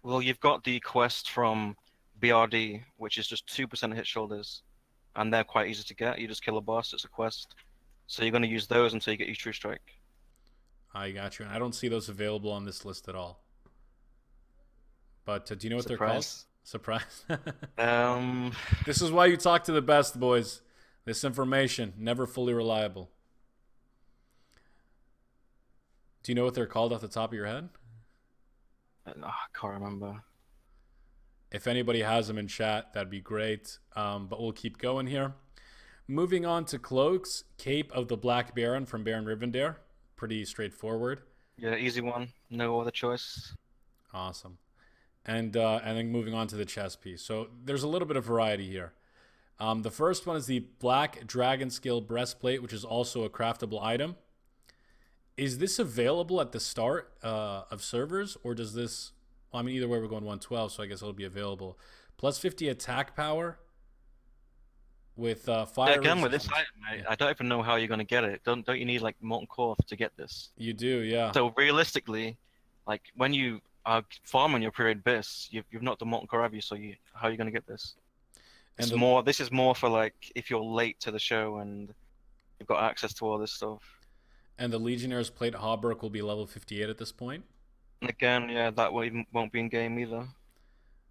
Well, you've got the quest from BRD, which is just 2% hit shoulders, and they're quite easy to get. You just kill a boss, it's a quest. So you're going to use those until you get your True Strike. I got you. And I don't see those available on this list at all. But do you know what they're called? Surprise. This is why you talk to the best, boys. This information, never fully reliable. Do you know what they're called off the top of your head? I can't remember. If anybody has them in chat, that'd be great. But we'll keep going here. Moving on to cloaks. Cape of the Black Baron from Baron Rivendare. Pretty straightforward. Yeah, easy one. No other choice. Awesome. And then moving on to the chest piece. So there's a little bit of variety here. The first one is the Black Dragon Skill Breastplate, which is also a craftable item. Is this available at the start of servers, or does this... Well, I mean, either way, we're going 112, so I guess it'll be available. Plus 50 attack power with fire... Yeah, again, with this item, I don't even know how you're going to get it. Don't you need, Molten Core to get this? You do, yeah. So realistically, when you are farming your Pre-Raid BiS, you've not done Molten Core, have you? So how are you going to get this? This is more for, if you're late to the show and you've got access to all this stuff. And the Legionnaire's Plate Hauberk will be level 58 at this point? And again, yeah, that won't be in game either.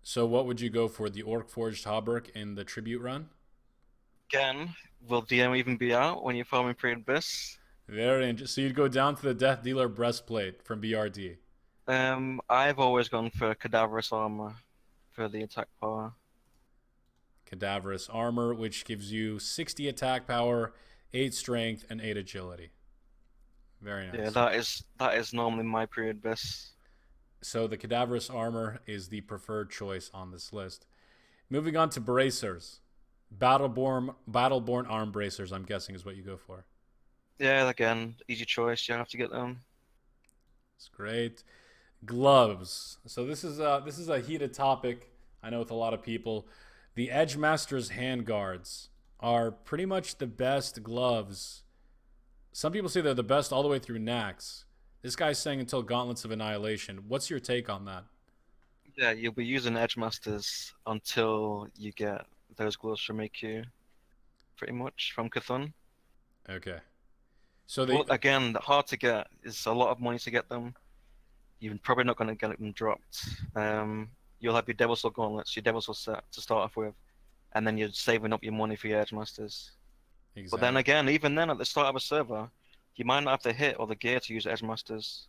So what would you go for? The Orc Forged Hauberk in the Tribute run? Again, will DM even be out when you're farming Pre-Raid BiS? Very interesting. So you'd go down to the Death Dealer breastplate from BRD. I've always gone for Cadaverous armor for the attack power. Cadaverous armor, which gives you 60 attack power, 8 strength, and 8 agility. Very Yeah, nice. that is normally my Pre-Raid BiS. So the Cadaverous armor is the preferred choice on this list. Moving on to bracers. Battleborn arm bracers, I'm guessing, is what you go for. Yeah, again, easy choice. You have to get them. It's great. Gloves. So this is a heated topic. I know with a lot of people. The Edge Masters handguards are pretty much the best gloves. Some people say they're the best all the way through Nax. This guy's saying until Gauntlets of Annihilation. What's your take on that? Yeah, you'll be using Edge Masters until you get those gloves from AQ, pretty much from Cthulhu. Okay. So they But again, hard to get. It's a lot of money to get them. You're probably not going to get them dropped. You'll have your Devil Soul gauntlets, your Devil Soul set to start off with, and then you're saving up your money for your Edge Masters. But then exactly. again, even then, at the start of a server, you might not have the hit or the gear to use Edge Masters.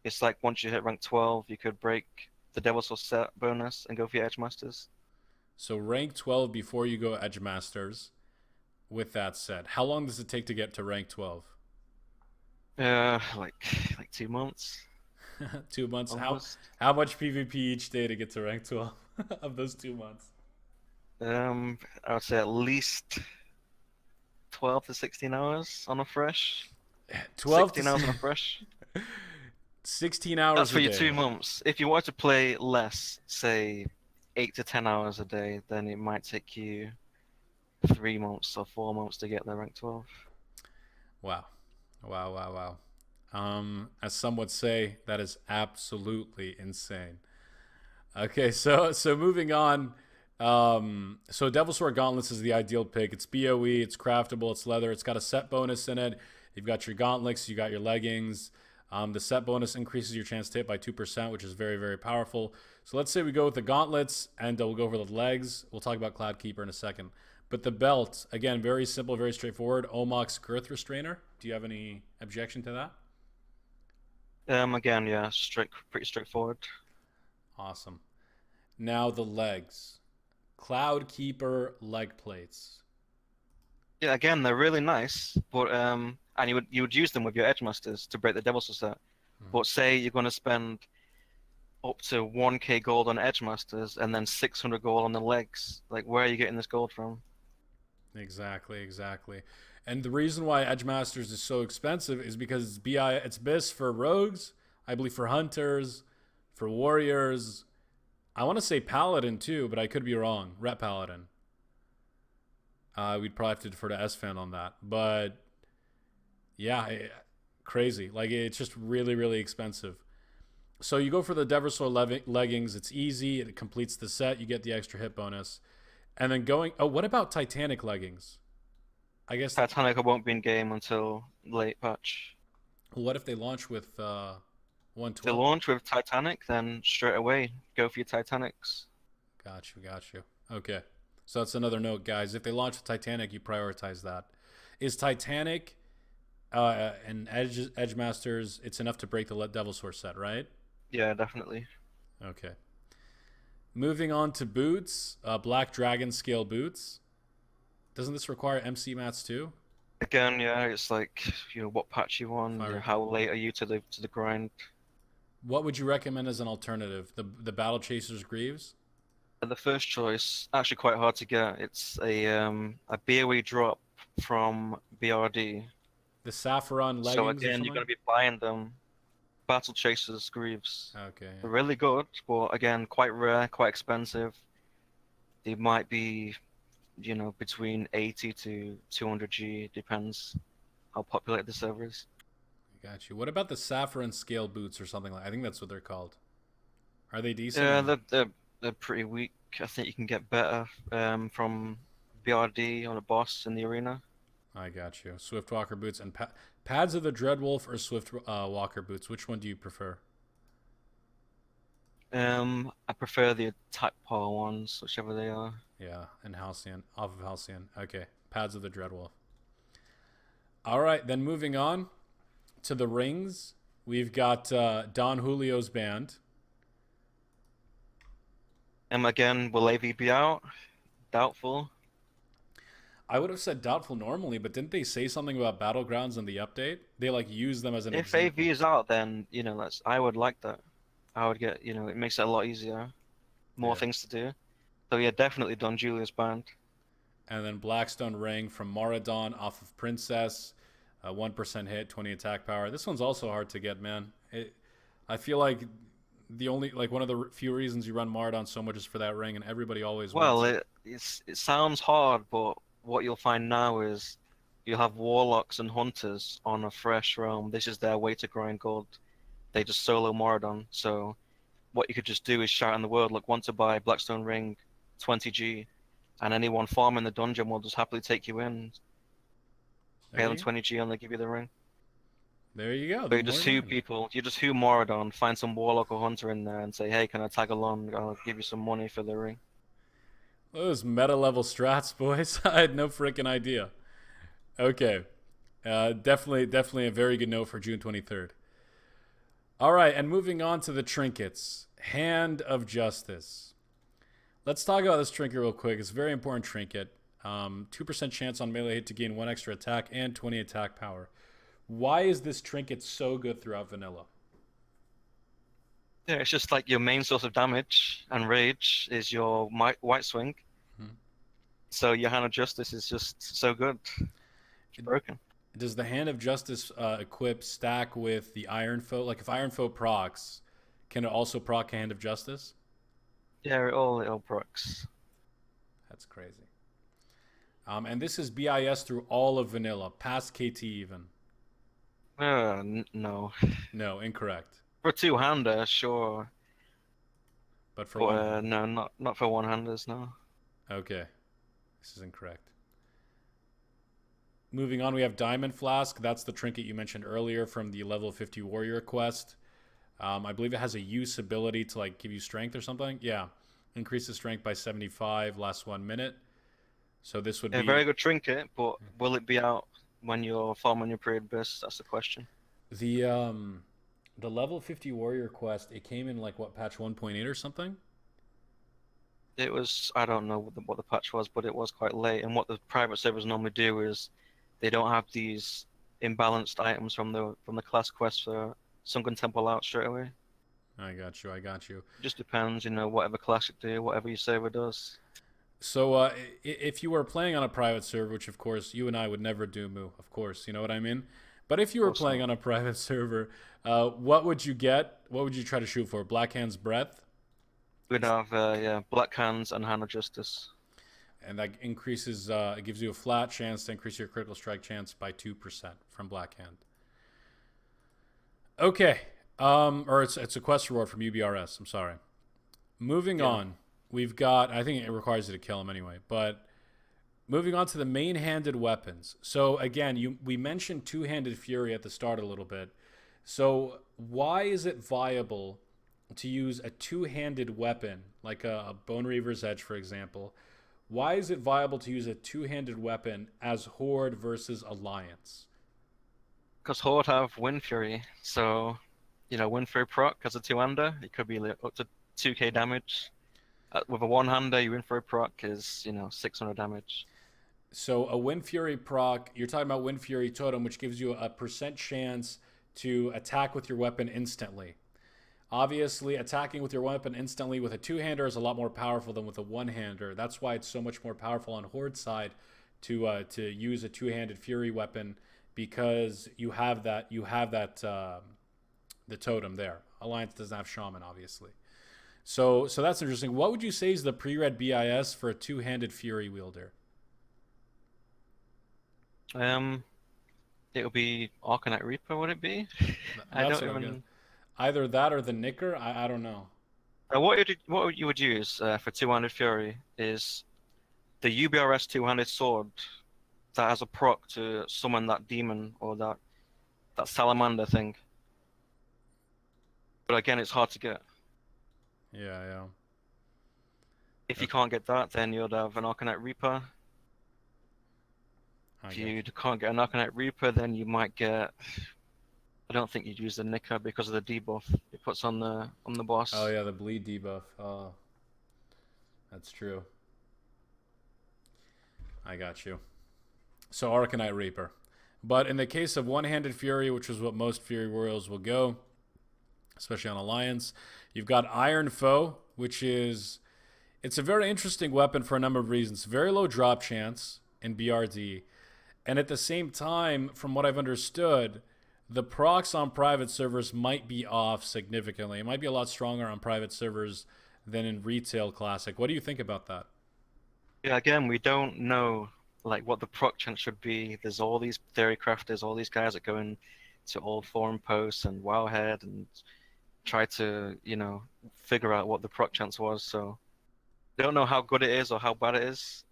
It's like once you hit rank 12, you could break the Devil Soul set bonus and go for your Edge Masters. So rank 12 before you go Edge Masters. With that said, how long does it take to get to rank 12? Like 2 months 2 months. How almost. how much PvP each day to get to rank 12 of those 2 months? I would say at least 12 to 16 hours on a fresh. 12 16 to hours on a fresh. 16 That's hours a for your day. 2 months. If you want to play less, say 8 to 10 hours a day, then it might take you 3 months or 4 months to get there rank 12. Wow. Wow, wow, wow. As some would say, that is absolutely insane. Okay, so moving on. So Devil Sword Gauntlets is the ideal pick. It's BOE, it's craftable, it's leather, it's got a set bonus in it. You've got your gauntlets, you got your leggings. The set bonus increases your chance to hit by 2%, which is very, very powerful. So let's say we go with the gauntlets and we'll go over the legs. We'll talk about Cloud Keeper in a second. But the belt, again, very simple, very straightforward. Omok's Girth Restrainer. Do you have any objection to that? Again, yeah, pretty straightforward. Awesome. Now the legs. Cloud Keeper leg plates. Yeah, again, they're really nice, but and you would use them with your Edge Masters to break the Devil's set. Mhm. But say you're going to spend up to 1k gold on Edge Masters and then 600 gold on the legs. Like, where are you getting this gold from? Exactly, exactly. And the reason why Edge Masters is so expensive is because it's BiS for rogues, I believe for hunters, for warriors. I want to say paladin too, but I could be wrong. Ret paladin. We'd probably have to defer to SFan on that. But yeah, crazy. Like it's just really, really expensive. So you go for the Deversor leggings. It's easy. It completes the set. You get the extra hit bonus. And then going. Oh, what about Titanic leggings? I guess. Titanic won't be in game until late patch. What if they launch with If they 112? launch with Titanic, then straight away go for your Titanics. Got you, got you. Okay. So that's another note, guys. If they launch with Titanic, you prioritize that. Is Titanic and Edge Masters, it's enough to break the Let Devil Sword set, right? Yeah, definitely. Okay. Moving on to boots, Black Dragon scale boots. Doesn't this require MC mats too? Again, yeah, it's like what patch you want, Fire. how late are you to the grind. What would you recommend as an alternative? The Battle Chasers Greaves? The first choice, actually quite hard to get. It's a BOE drop from BRD. The Saffron So leggings or again, you're something? going to be buying them. Battle Chasers Greaves. Okay, They're yeah. really good, but again, quite rare, quite expensive. They might be, between 80 to 200G, depends how populated the server is. Got you. What about the Saffron scale boots or something like? I think that's what they're called. Are they decent or Yeah, no? they're pretty weak. I think you can get better from BRD on a boss in the arena. I got you. Swift Walker boots and pads of the Dreadwolf or Swift Walker boots. Which one do you prefer? I prefer the attack power ones, whichever they are. Yeah, and Halcyon, off of Halcyon. Okay, Pads of the Dreadwolf. All right, then moving on to the rings. We've got Don Julio's band. Again, will AV be out? Doubtful. I would have said doubtful normally, but didn't they say something about Battlegrounds in the update? They like use them as an If AV example. is out, then I would like that. I would get, it makes it a lot easier, more Yeah. things to do. So yeah, definitely Don Julius band. And then Blackstone Ring from Maradon off of Princess. 1% hit, 20 attack power. This one's also hard to get, man. I feel like the only, like, one of the few reasons you run Maradon so much is for that ring, and everybody always wants Well, it. it sounds hard, but what you'll find now is you have warlocks and hunters on a fresh realm. This is their way to grind gold. They just solo Moradon. So what you could just do is shout in the world, look, want to buy Blackstone Ring, 20G, and anyone farming the dungeon will just happily take you in, pay There them you go. 20G, and they give you the ring. There you go. So The more you learn. you just who Moradon, find some warlock or hunter in there, and say, hey, can I tag along? I'll give you some money for the ring. Those meta level strats, boys. I had no freaking idea. Okay. Definitely a very good note for June 23rd. All right, and moving on to the trinkets. Hand of Justice. Let's talk about this trinket real quick. It's a very important trinket. 2% chance on melee hit to gain 1 extra attack and 20 attack power. Why is this trinket so good throughout vanilla? Yeah, it's just like your main source of damage and rage is your white swing. Hmm. So your Hand of Justice is just so good. It's broken. Does the Hand of Justice equip stack with the Iron Foe? Like if Iron Foe procs, can it also proc Hand of Justice? Yeah, it all procs. That's crazy. And this is BIS through all of vanilla, past KT even. No. No, incorrect. For a two-hander, sure. But for But one hand. no, not for one-handers, no. Okay, this is incorrect. Moving on, we have Diamond Flask. That's the trinket you mentioned earlier from the level 50 Warrior quest. I believe it has a use ability to like give you strength or something. Yeah, increases strength by 75, lasts 1 minute. So this would Yeah, be very good trinket, but will it be out when you're farming your Pre-Raid BiS? That's the question. the level 50 Warrior quest. It came in like what, patch 1.8 or something. It was, I don't know what the patch was, but it was quite late. And what the private servers normally do is they don't have these imbalanced items from the class quest for Sunken Temple out straight away. I got you. I got you. It just depends, whatever class you do, whatever your server does. So if you were playing on a private server, which of course you and I would never do, Moo, of course, you know what I mean? But if you Of were course playing not. on a private server, what would you get? What would you try to shoot for? Black Hand's Breath? We'd have yeah, Black Hands and Hand of Justice. And that increases, it gives you a flat chance to increase your critical strike chance by 2% from Black Hand. Okay. Or it's a quest reward from UBRS. I'm sorry. Moving Yeah. on, we've got, I think it requires you to kill him anyway, but moving on to the main-handed weapons. So again, we mentioned two-handed fury at the start a little bit. So why is it viable to use a two-handed weapon, like a Bone Reaver's Edge, for example? Why is it viable to use a two-handed weapon as Horde versus Alliance? Because Horde have Wind Fury, so Wind Fury proc as a two-hander, it could be like up to 2k damage. With a one-hander, your Wind Fury proc is 600 damage. So a Wind Fury proc, you're talking about Wind Fury Totem, which gives you a percent chance to attack with your weapon instantly. Obviously, attacking with your weapon instantly with a two-hander is a lot more powerful than with a one-hander. That's why it's so much more powerful on Horde side to use a two-handed Fury weapon, because you have that the totem there. Alliance doesn't have Shaman, obviously. So that's interesting. What would you say is the pre-read BIS for a two-handed Fury wielder? It would be Arcanite Reaper, would it be? I That's don't what I'm gonna. even. Either that or the Nicker. I don't know. What you would use for two-handed Fury is the UBRS two-handed sword that has a proc to summon that demon or that salamander thing. But again, it's hard to get. Yeah, yeah. If you can't get that, then you'd have an Arcanite Reaper. I If got you you. can't get an Arcanite Reaper, then you might get. I don't think you'd use the Nicker because of the debuff it puts on the Oh boss. yeah, the bleed debuff. Oh, that's true. I got you. So Arcanite Reaper. But in the case of One-Handed Fury, which is what most Fury Warriors will go, especially on Alliance, you've got Iron Foe, which is it's a very interesting weapon for a number of reasons. Very low drop chance in BRD, and at the same time, from what I've understood, the procs on private servers might be off significantly. It might be a lot stronger on private servers than in retail classic. What do you think about that? Yeah, again, we don't know like what the proc chance should be. There's all these theory crafters, all these guys that go in to old forum posts and Wowhead and try to, figure out what the proc chance was. So they don't know how good it is or how bad it is.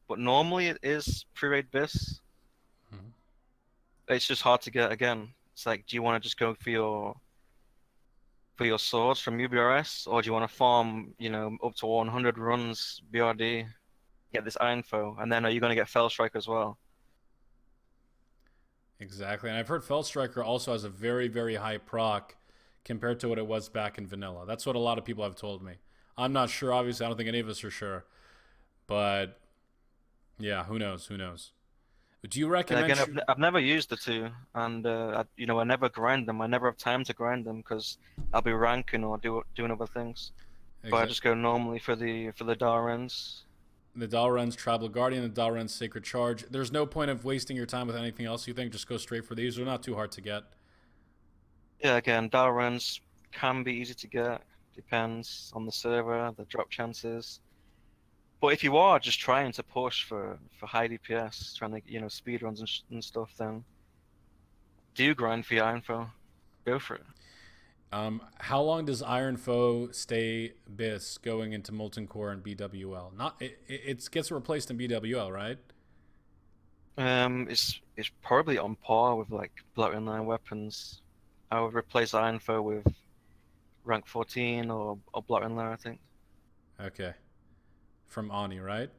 But normally it is pre-raid BiS. Mhm. It's just hard to get again. It's like, do you want to just go for your swords from UBRS, or do you want to farm, up to 100 runs BRD, get this Iron Foe, and then are you going to get Fell Strike as well? Exactly. And I've heard Felstriker also has a very, very high proc compared to what it was back in vanilla. That's what a lot of people have told me. I'm not sure, obviously. I don't think any of us are sure. But yeah, who knows? Who knows? Do you And recommend. again, I've never used the two, and I never grind them. I never have time to grind them because I'll be ranking or doing other things. But I just go normally for the Darens. The Dalren's Tribal Guardian, the Dalren's Sacred Charge. There's no point of wasting your time with anything else, you think? Just go straight for these. They're not too hard to get. Yeah, again, Darens can be easy to get. Depends on the server, the drop chances. But if you are just trying to push for high DPS, trying to speed runs and stuff, then do grind for your info. Go for it. How long does Iron Foe stay BiS going into Molten Core and BWL? Not it gets replaced in BWL, right? It's probably on par with like Blood Line weapons. I would replace info with rank 14 or Blood Line, I think. Okay. From Ani, right?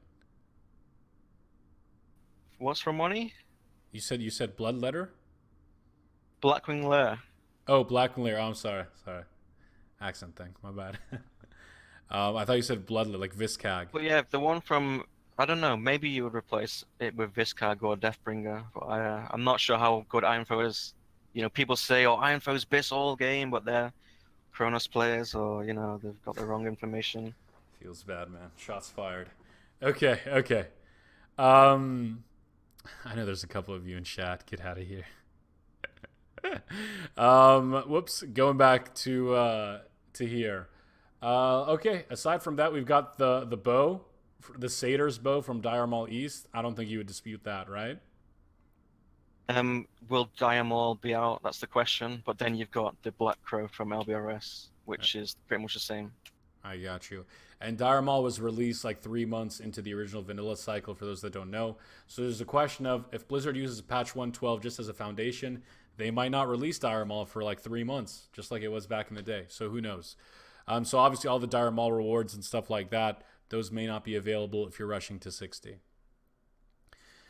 What's from money? You said Bloodletter? Blackwing Lair. Oh, Black Lair. Oh, I'm sorry. Sorry. Accent thing. My bad. I thought you said Bloodletter, like Viscag. But yeah, the one from I don't know. Maybe you would replace it with Viscag or Deathbringer. But I'm not sure how good Info is. People say, "Oh, Info's BiS all game," but they're Kronos players, or they've got the wrong information. Feels bad, man. Shots fired. Okay, okay. Um, I know there's a couple of you in chat. Get out of here. Whoops. Going back to here. Okay. Aside from that, we've got the bow, the Satyr's bow from Dire Maul East. I don't think you would dispute that, right? Will Diamol be out? That's the question. But then you've got the Black Crow from LBRS, which is pretty much the same. I got you. And Dire Maul was released like 3 months into the original vanilla cycle, for those that don't know. So there's a question of if Blizzard uses patch 112 just as a foundation, they might not release Dire Maul for like 3 months, just like it was back in the day. So who knows? So obviously all the Dire Maul rewards and stuff like that, those may not be available if you're rushing to 60.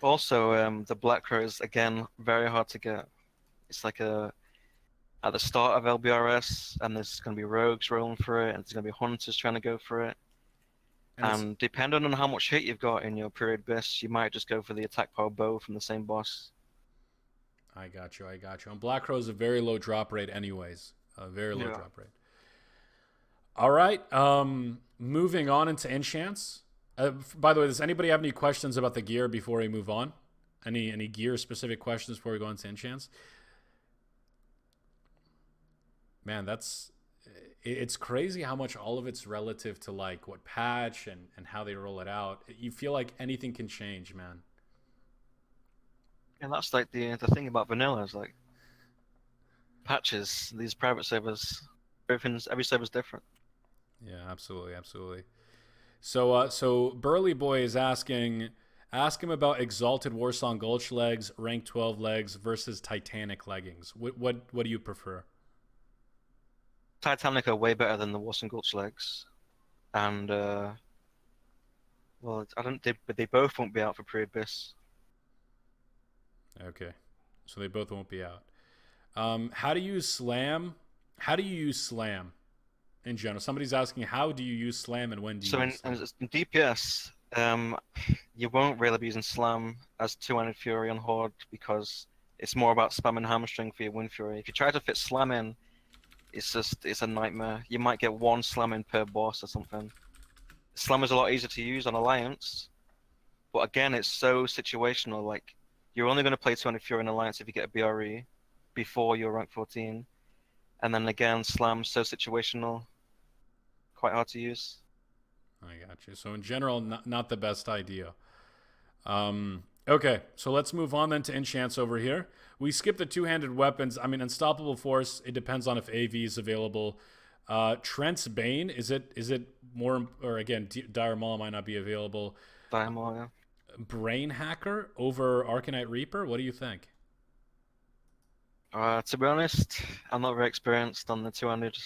Also, the Black Crow is again very hard to get. It's like at the start of LBRS, and there's going to be rogues rolling for it, and there's going to be hunters trying to go for it. And depending on how much hit you've got in your period BiS, you might just go for the attack power bow from the same boss. I got you. I got you. And Black Crow is a very low drop rate, anyways. A very low drop rate. All right. Moving on into Enchants. By the way, does anybody have any questions about the gear before we move on? Any gear specific questions before we go into Enchants? Man, it's crazy how much all of it's relative to like what patch and how they roll it out. You feel like anything can change, man. And that's like the thing about vanilla is like patches, these private servers, every server's different. Yeah, absolutely, absolutely. So Burly Boy is asking, ask him about Exalted Warsong Gulch legs, rank 12 legs versus Titanic leggings. What do you prefer? Titanic are way better than the Wass and Gulch legs, and well, I don't. But they both won't be out for Pre-Raid BiS. Okay, so they both won't be out. How do you use slam? How do you use slam in general? Somebody's asking, how do you use slam and when do you So use slam? in DPS, you won't really be using Slam as two-handed Fury on Horde because it's more about spamming Hamstring for your Wind Fury. If you try to fit Slam in, it's a nightmare. You might get one Slam in per boss or something. Slam is a lot easier to use on Alliance, but again, it's so situational. Like, you're only going to play 200 Fury in Alliance if you get a BRE before you're rank 14. And then again, Slam's so situational, quite hard to use. I got you. So in general, not the best idea. Okay, so let's move on then to enchants over here. We skip the two-handed weapons. I mean, Unstoppable Force, it depends on if AV is available. Trent's Bane, is it more, or again, Dire Maul might not be available. Diamond, yeah. Brain Hacker over Arcanite Reaper, what do you think? To be honest, I'm not very experienced on the two-handed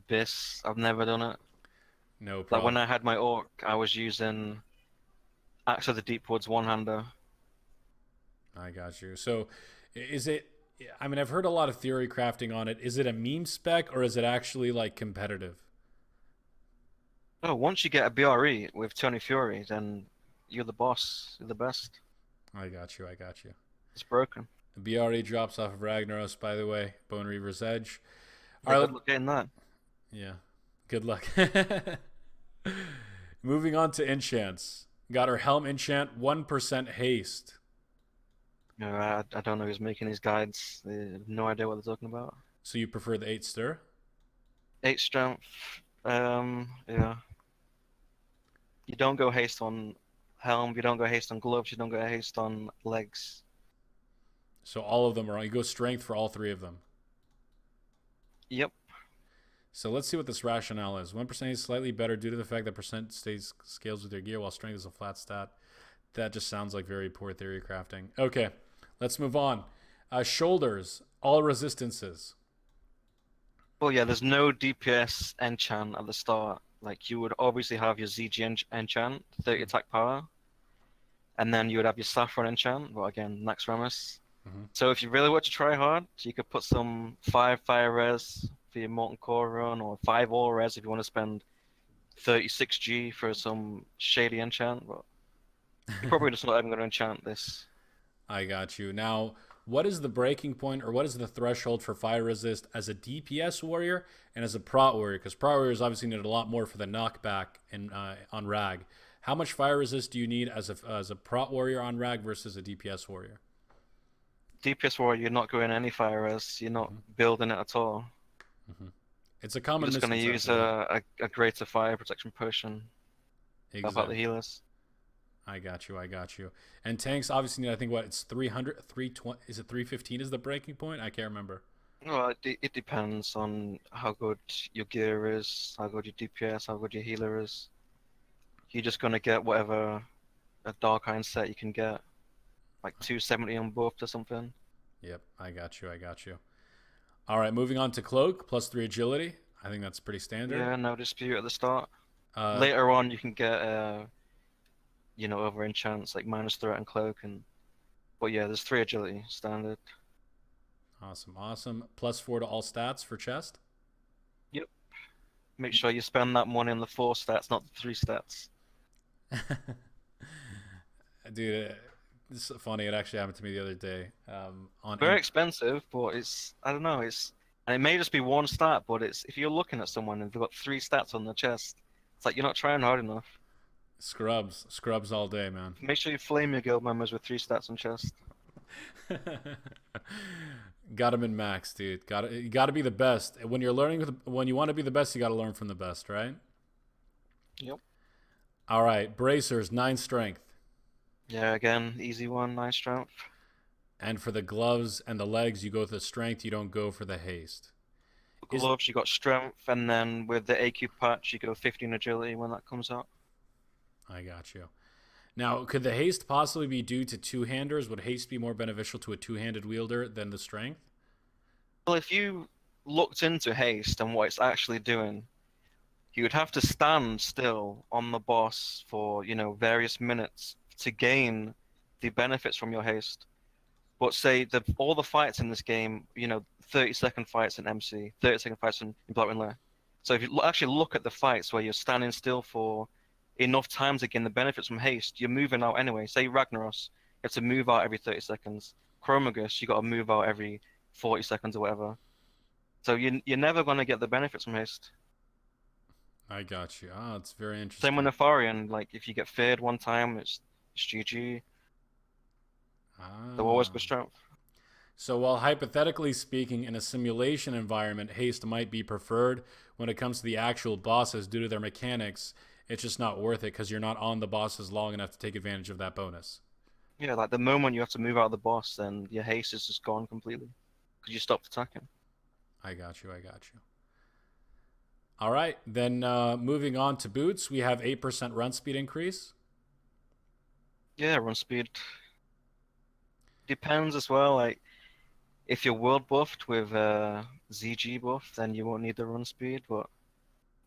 BiS. I've never done it. No Like when problem. I had my Orc, I was using Axe of the Deep Woods one-hander. I got you. So is it, I mean, I've heard a lot of theory crafting on it. Is it a meme spec or is it actually like competitive? Oh, once you get a BRE with Tony Fury, then you're the boss. You're the best. I got you. I got you. It's broken. BRE drops off of Ragnaros, by the way. Bone Reaver's Edge. Yeah, All good right. luck getting that. Yeah. Good luck. Moving on to enchants. Got our Helm enchant, 1% haste. No, I don't know who's making these guides. They have no idea what they're talking about. So you prefer the 8 stir? 8 strength. Yeah. You don't go haste on helm. You don't go haste on gloves. You don't go haste on legs. So all of them are, you go strength for all 3 of them. Yep. So let's see what this rationale is. 1% is slightly better due to the fact that percent stays scales with your gear while strength is a flat stat. That just sounds like very poor theory crafting. Okay, let's move on. Shoulders, all resistances. Well, yeah, there's no DPS enchant at the start. Like, you would obviously have your ZG enchant, 30 attack power, and then you would have your Saffron enchant, well, again, Nax Ramus. So if you really want to try hard, you could put some 5 fire res for your Molten Core run, or 5 all res if you want to spend 36G for some shady enchant, but you're probably just not even going to enchant this. I got you. Now, what is the breaking point or what is the threshold for fire resist as a DPS warrior and as a prot warrior? Because prot warriors obviously need a lot more for the knockback in, on Rag. How much fire resist do you need as a prot warrior on Rag versus a DPS warrior? DPS warrior, you're not going any fire res, you're not building it at all. It's a common You're just going to use misconception. a greater fire protection potion. Help out the Exactly. healers. I got you. I got you. And tanks obviously need, I think, what, it's 300, 320, is it 315 is the breaking point? I can't remember. Well, it depends on how good your gear is, how good your DPS, how good your healer is. You're just going to get whatever a Dark Iron set you can get. Like 270 on both or something. Yep, I got you. I got you. All right, moving on to Cloak, plus 3 agility. I think that's pretty standard. Yeah, no dispute at the start. Uh, Later on, you can get, over enchants like minus threat and cloak, but yeah, there's 3 agility standard. Awesome, awesome. Plus 4 to all stats for chest. Yep. Make sure you spend that money on the 4 stats, not the 3 stats. Dude, it's funny. It actually happened to me the other day. Very expensive, but I don't know, and it may just be 1 stat, but if you're looking at someone and they've got 3 stats on their chest, it's like you're not trying hard enough. Scrubs all day, man. Make sure you flame your guild members with 3 stats on chest. Got him in max, dude. You got to be the best. When you're learning, when you want to be the best, you got to learn from the best, right? Yep. All right, bracers, 9 strength. Yeah, again, easy one, 9 strength. And for the gloves and the legs, you go with the strength. You don't go for the haste. Gloves, you got strength, and then with the AQ patch, you go 15 agility when that comes out. I got you. Now, could the haste possibly be due to two-handers? Would haste be more beneficial to a two-handed wielder than the strength? Well, if you looked into haste and what it's actually doing, you would have to stand still on the boss for, various minutes to gain the benefits from your haste. But say all the fights in this game, 30-second fights in MC, 30-second fights in Black Lair. So if you actually look at the fights where you're standing still for enough time to gain the benefits from haste, you're moving out anyway. Say Ragnaros, you have to move out every 30 seconds. Chromagus, you got to move out every 40 seconds or whatever. So you're never going to get the benefits from haste. I got you. Ah, it's very interesting. Same with Nefarian, like if you get feared one time, it's GG. They'll always go strength. So while hypothetically speaking, in a simulation environment, haste might be preferred, when it comes to the actual bosses due to their mechanics, it's just not worth it because you're not on the bosses long enough to take advantage of that bonus. Yeah, like the moment you have to move out of the boss, then your haste is just gone completely because you stopped attacking. I got you. All right, then moving on to boots, we have 8% run speed increase. Yeah, run speed depends as well. Like if you're world buffed with ZG buff, then you won't need the run speed. But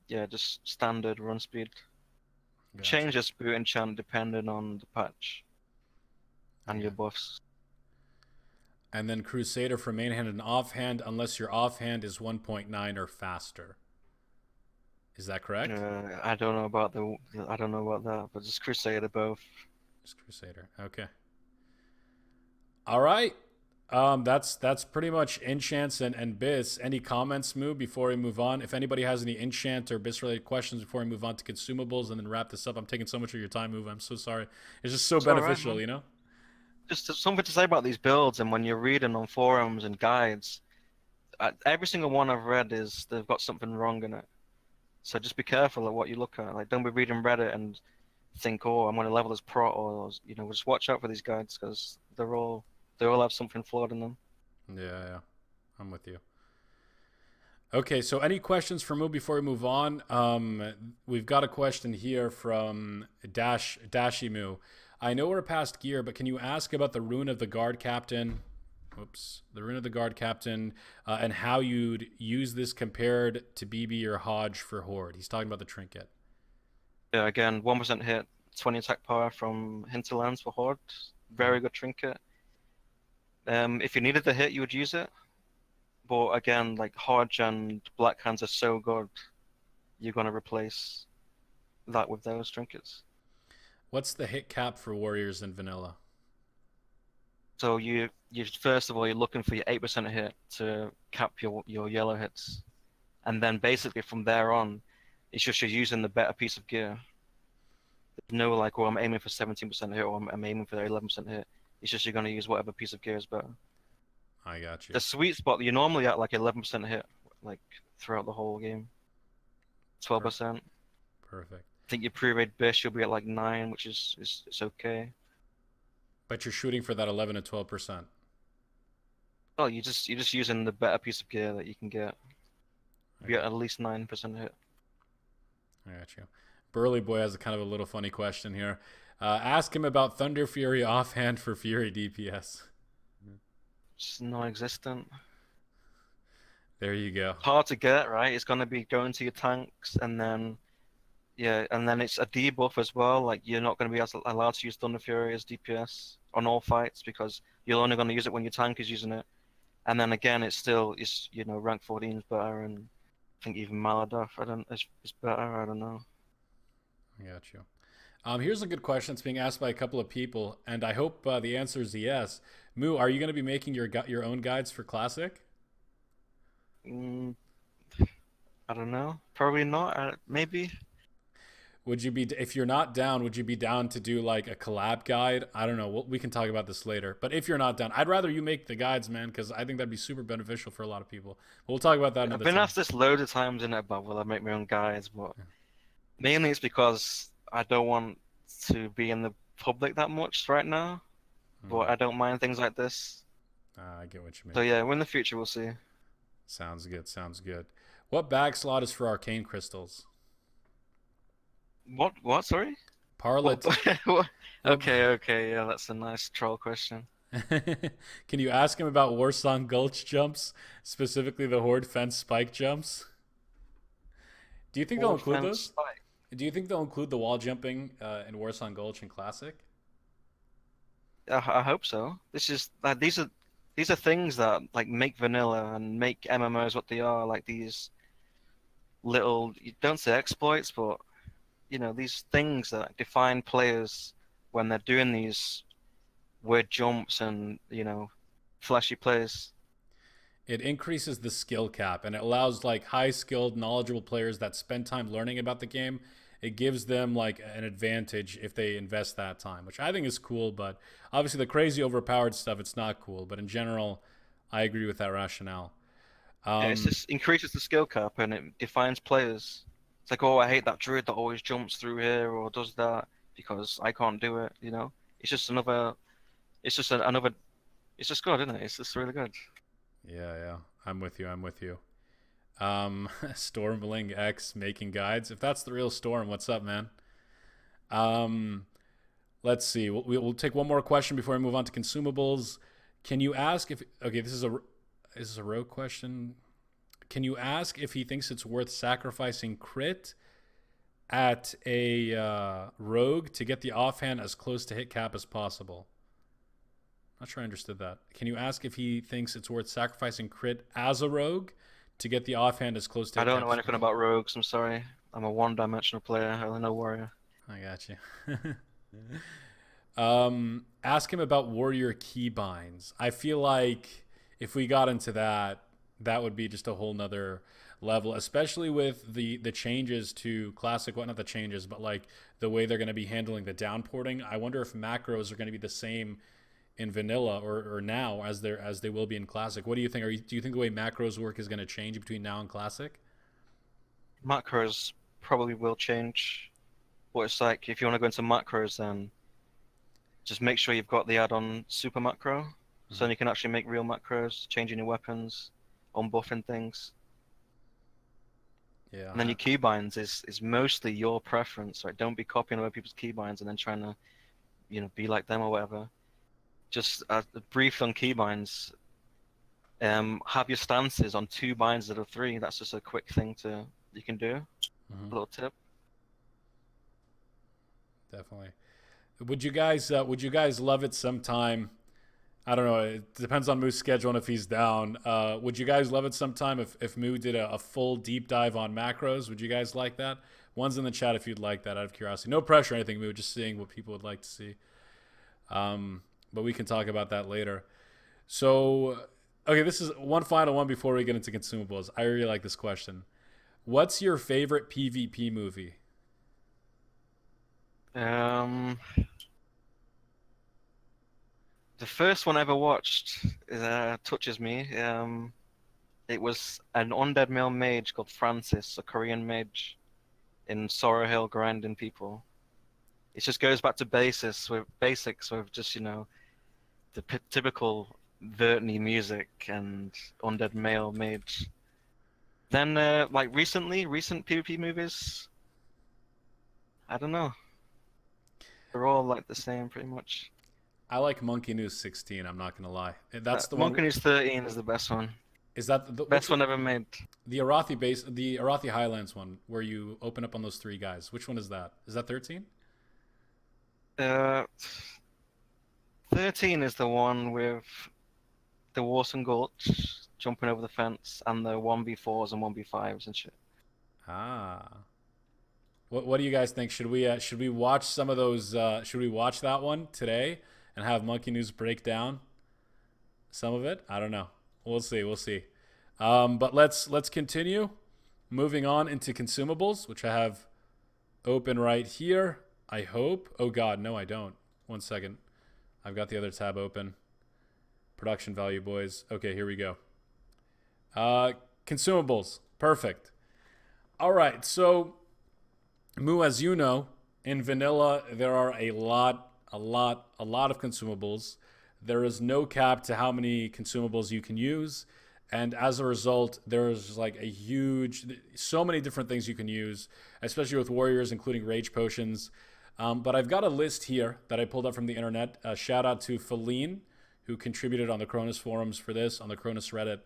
yeah, just standard run speed. Gotcha. Change your boot enchant depending on the patch and your buffs. And then Crusader for main hand and offhand, unless your offhand is 1.9 or faster. Is that correct? I don't know about that, but just Crusader both. Just Crusader. Okay. All right. That's pretty much Enchants and BiS. Any comments, Moo, before we move on? If anybody has any Enchant or BiS related questions before we move on to Consumables and then wrap this up, I'm taking so much of your time, Moo. I'm so sorry. It's just so beneficial, right, you know? Just something to say about these builds, and when you're reading on forums and guides, every single one I've read is they've got something wrong in it. So just be careful of what you look at. Like, don't be reading Reddit and think, oh, I'm going to level as pro, or just watch out for these guides because they all have something flawed in them. Yeah, I'm with you. Okay, so any questions for Moo before we move on? We've got a question here from Dashimu. I know we're past gear, but can you ask about the Rune of the Guard Captain? The Rune of the Guard Captain, and how you'd use this compared to BB or Hodge for Horde. He's talking about the trinket. Yeah, again, 1% hit, 20 attack power from Hinterlands for Horde. Very good trinket. If you needed the hit, you would use it. But again, like Hodge and Black Hands are so good, you're going to replace that with those trinkets. What's the hit cap for warriors in vanilla? So you first of all, you're looking for your 8% hit to cap your yellow hits. And then basically from there on, it's just you're using the better piece of gear. There's no like, I'm aiming for 17% hit or I'm aiming for 11% hit. It's just you're going to use whatever piece of gear is better. I got you. The sweet spot, you're normally at like 11% hit like throughout the whole game. 12%. Perfect. I think your pre-raid BiS you'll be at like 9, which is it's okay. But you're shooting for that 11 to 12%. Oh, you're just using the better piece of gear that you can get. You get at least 9% hit. I got you. Burly Boy has a kind of a little funny question here. Ask him about Thunder Fury offhand for Fury DPS. It's non-existent. There you go. Hard to get, right? It's gonna be going to your tanks, and then it's a debuff as well. Like you're not gonna be allowed to use Thunder Fury as DPS on all fights because you're only gonna use it when your tank is using it. And then again, it's rank 14 is better, and I think even Maladoff is better. I don't know. I got you. Here's a good question. It's being asked by a couple of people, and I hope the answer is yes. Moo, are you going to be making your own guides for Classic? I don't know. Probably not. Maybe. Would you be, if you're not down, would you be down to do like a collab guide? I don't know. We can talk about this later. But if you're not down, I'd rather you make the guides, man, because I think that'd be super beneficial for a lot of people. But we'll talk about that another time. I've been asked this loads of times in it about will I make my own guides, but mainly it's because I don't want to be in the public that much right now. But I don't mind things like this. I get what you mean. So yeah, in the future we'll see. Sounds good. What bag slot is for arcane crystals? What? Sorry? Parlet. Okay, yeah, that's a nice troll question. Can you ask him about Warsong Gulch jumps, specifically the Horde Fence spike jumps? Do you think they'll Forward include fence those? spike. Do you think they'll include the wall jumping in Warsong Gulch and Classic? I hope so. This is like these are things that like make vanilla and make MMOs what they are. Like these little, you don't say exploits, but these things that define players when they're doing these weird jumps and flashy plays. It increases the skill cap and it allows like high skilled, knowledgeable players that spend time learning about the game. It gives them like an advantage if they invest that time, which I think is cool. But obviously, the crazy overpowered stuff, it's not cool. But in general, I agree with that rationale. Yeah, it's just increases the skill cap and it defines players. It's like, oh, I hate that druid that always jumps through here or does that because I can't do it. It's just another. It's just another. It's just good, isn't it? It's just really good. Yeah, yeah, I'm with you. I'm with you. Stormling X making guides. If that's the real Storm, what's up, man? Um, let's see. We'll take one more question before we move on to consumables. Can you ask if? Okay, this is a rogue question. Can you ask if he thinks it's worth sacrificing crit at a rogue to get the offhand as close to hit cap as possible? Not sure I understood that. Can you ask if he thinks it's worth sacrificing crit as a rogue to get the offhand as close to I hit don't cap know as anything possible? about rogues. I'm sorry. I'm a one-dimensional player. I only know warrior. I got you. Ask him about warrior keybinds. I feel like if we got into that, that would be just a whole nother level, especially with the changes to classic. Well, not the changes, but like the way they're going to be handling the downporting. I wonder if macros are going to be the same in vanilla or now as they will be in classic. What do you think? Do you think the way macros work is going to change between now and classic? Macros probably will change. But it's like if you want to go into macros, then just make sure you've got the add-on super macro, so then you can actually make real macros, changing your weapons, unbuffing things. And then Yeah, your keybinds is mostly your preference, right? Don't be copying other people's keybinds and then trying to, be like them or whatever. Just brief on keybinds. Have your stances on 2 binds out of 3. That's just a quick thing you can do. A little tip. definitely. Would you guys love it sometime? I don't know. It depends on Moo's schedule and if he's down. Would you guys love it sometime if Moo did a full deep dive on macros? Would you guys like that? One's in the chat if you'd like that out of curiosity. No pressure or anything, Moo. Just seeing what people would like to see. But we can talk about that later. So, okay, this is one final one before we get into consumables. I really like this question. What's your favorite PvP movie? Um, the first one I ever watched touches me. It was an undead male mage called Francis, a Korean mage in Sorrow Hill grinding people. It just goes back to basics with just the typical Vertney music and undead male mage. Then like recent PvP movies, I don't know. They're all like the same pretty much. I like Monkeynews 16. I'm not gonna lie. That's the one. Monkeynews 13 is the best one. Is that Best one ever made. the Arathi Highlands one where you open up on those 3 guys? Which one is that? Is that 13? Uh, 13 is the one with the Warson Gulch jumping over the fence and the 1v4s and 1v5s and shit. Ah. What do you guys think? Should we watch some of those? Should we watch that one today and have Monkeynews break down some of it? I don't know. We'll see. We'll see. But let's continue. Moving on into consumables, which I have open right here. I hope. Oh God, no, I don't. 1 second. I've got the other tab open. Production value, boys. Okay, here we go. Consumables. Perfect. All right. So, Moo, as you know, in vanilla there are a lot of consumables. There is no cap to how many consumables you can use. And as a result, there's like so many different things you can use, especially with warriors, including rage potions. But I've got a list here that I pulled up from the internet. Shout out to Feline, who contributed on the Cronus forums for this, on the Cronus Reddit.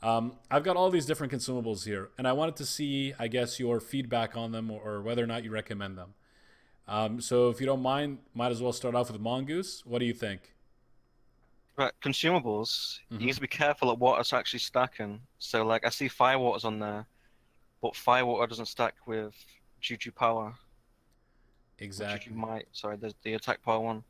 I've got all these different consumables here, and I wanted to see, I guess, your feedback on them or whether or not you recommend them. So if you don't mind, might as well start off with Mongoose. What do you think? Right, consumables. You Mm-hmm. need to be careful at what it's actually stacking. So like I see Firewater's on there, but Firewater doesn't stack with Juju Power or Juju Exactly. Might. Sorry, there's the attack power one.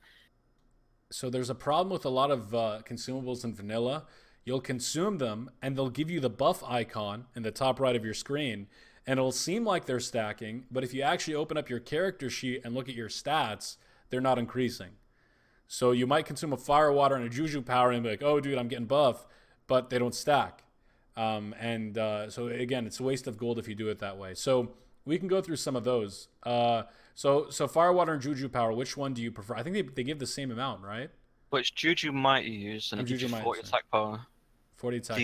So there's a problem with a lot of consumables in vanilla. You'll consume them, and they'll give you the buff icon in the top right of your screen, and it'll seem like they're stacking, but if you actually open up your character sheet and look at your stats, they're not increasing. So you might consume a Fire Water and a Juju Power and be like, oh, dude, I'm getting buff, but they don't stack. So again, it's a waste of gold if you do it that way. So we can go through some of those. So Fire Water and Juju Power, which one do you prefer? I think they give the same amount, right? But it's Juju Might you use, and Or it gives Juju you might 40 say attack power. 40 attack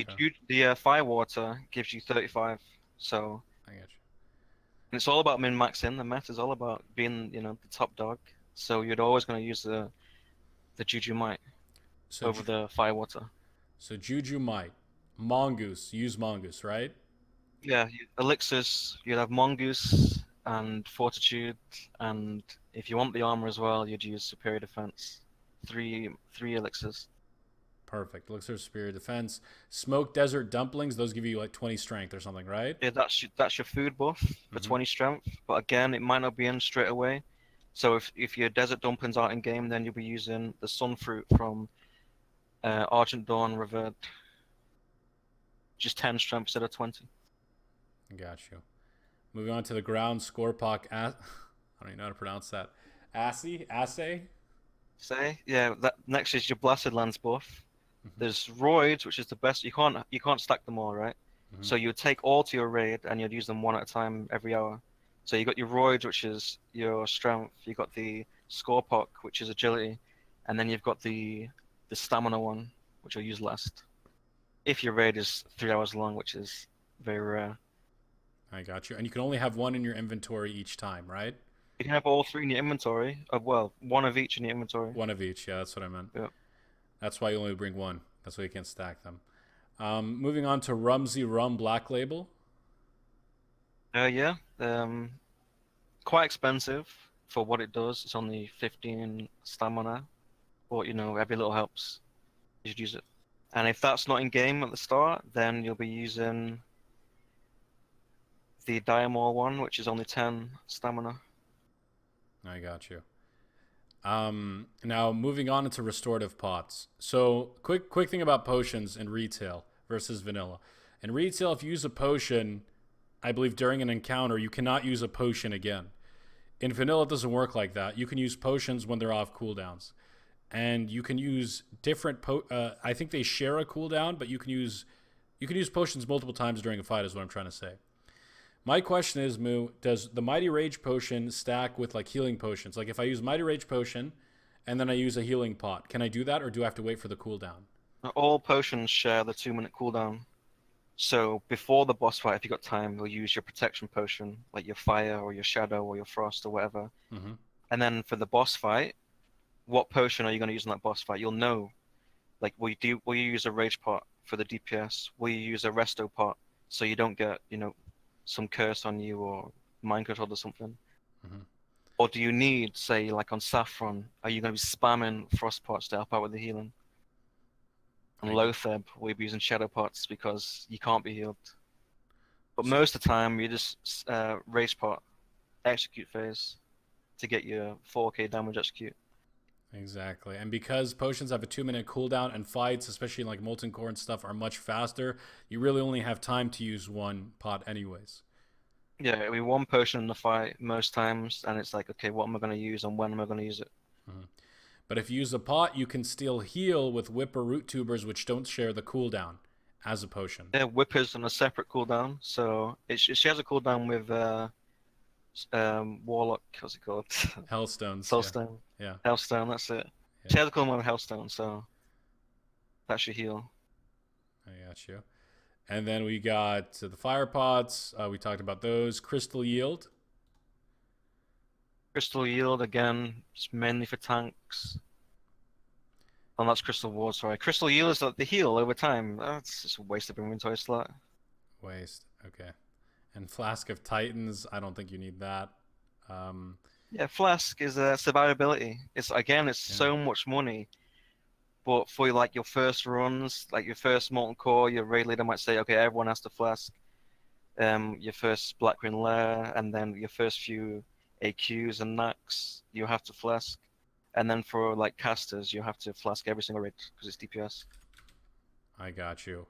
The power. Firewater gives you 35. So I got you. and it's all about min-maxing. The meta is all about being, the top dog. So you're always going to use the Juju Might So over the Firewater. so Juju might. Mongoose. Use Mongoose, right? Yeah, elixirs. You'd have Mongoose and Fortitude, and if you want the armor as well, you'd use Superior Defense. Three elixirs. Perfect. Elixir of Superior Defense. Smoke Desert Dumplings. Those give you like 20 strength or something, right? Yeah, that's your food buff for Mm-hmm. 20 strength. But again, it might not be in straight away. So if your desert dumplings aren't in game, then you'll be using the sun fruit from Argent Dawn Revered. Just 10 strength instead of 20. Got you. Moving on to the ground Scorpok. I don't even know how to pronounce that. Assay. Say, yeah, that next is your Blasted Lands buff. Mm-hmm. There's Roids, which is the best. You can't stack them all, right? Mm-hmm. So you would take all to your raid and you'd use them one at a time every hour. So you got your Roids, which is your strength. You got the Scorpok, which is agility, and then you've got the stamina one, which you'll use last. If your raid is 3 hours long, which is very rare. I got you. And you can only have one in your inventory each time, right? You can have all three in your inventory. Well, one of each in your inventory. One of each. Yeah, that's what I meant. Yeah. That's why you only bring one. That's why you can't stack them. Moving on to Rumsey Rum Black Label. Yeah. Quite expensive for what it does. It's only 15 stamina, but every little helps. You should use it. And if that's not in game at the start, then you'll be using the Diamol one, which is only 10 stamina. I got you. Now moving on into restorative pots. So quick thing about potions in retail versus vanilla. In retail, if you use a potion, I believe during an encounter, you cannot use a potion again. In vanilla, it doesn't work like that. You can use potions when they're off cooldowns, and you can use different. I think they share a cooldown, but you can use potions multiple times during a fight. Is what I'm trying to say. My question is, Moo, does the Mighty Rage potion stack with like healing potions? Like if I use Mighty Rage potion and then I use a healing pot, can I do that or do I have to wait for the cooldown? All potions share the 2-minute cooldown. So before the boss fight, if you got time, you'll use your protection potion, like your fire or your shadow or your frost or whatever. Mm-hmm. And then for the boss fight, what potion are you going to use in that boss fight? You'll know. Like, will you use a rage pot for the DPS? Will you use a resto pot so you don't get, some curse on you or mind control or something? Mm-hmm. Or do you need, say, like on Saffron, are you going to be spamming frost pots to help out with the healing? On Lotheb, we'll be using shadow pots because you can't be healed. But most of the time, you just rage pot, execute phase to get your 4k damage execute. Exactly. And because potions have a 2-minute cooldown and fights, especially in like Molten Core and stuff, are much faster, you really only have time to use one pot anyways. Yeah, it'll be one potion in the fight most times, and it's like, okay, what am I going to use and when am I going to use it? Mm-hmm. But if you use a pot, you can still heal with Whip or Root Tubers, which don't share the cooldown as a potion. Yeah, Whippers on a separate cooldown, so she has a cooldown with Warlock, what's it called? Hellstones. Soulstone. Yeah. Hellstone, that's it. Yeah. She has a cooldown with Hellstone, so that should heal. I got you. And then we got the fire pots. We talked about those. Crystal Yield. Crystal Yield, again, it's mainly for tanks. Oh, that's Crystal Ward, sorry. Crystal Heal is like the heal over time. That's just a waste of inventory slot. Waste. Okay. And Flask of Titans, I don't think you need that. Um, Yeah, Flask is survivability. It's yeah. so much money. But for like your first runs, like your first Molten Core, your raid leader might say, okay, everyone has to Flask. Your first Black Green Lair, and then your first few AQs and Nax, you have to Flask. And then for like casters, you have to Flask every single raid because it's DPS. I got you.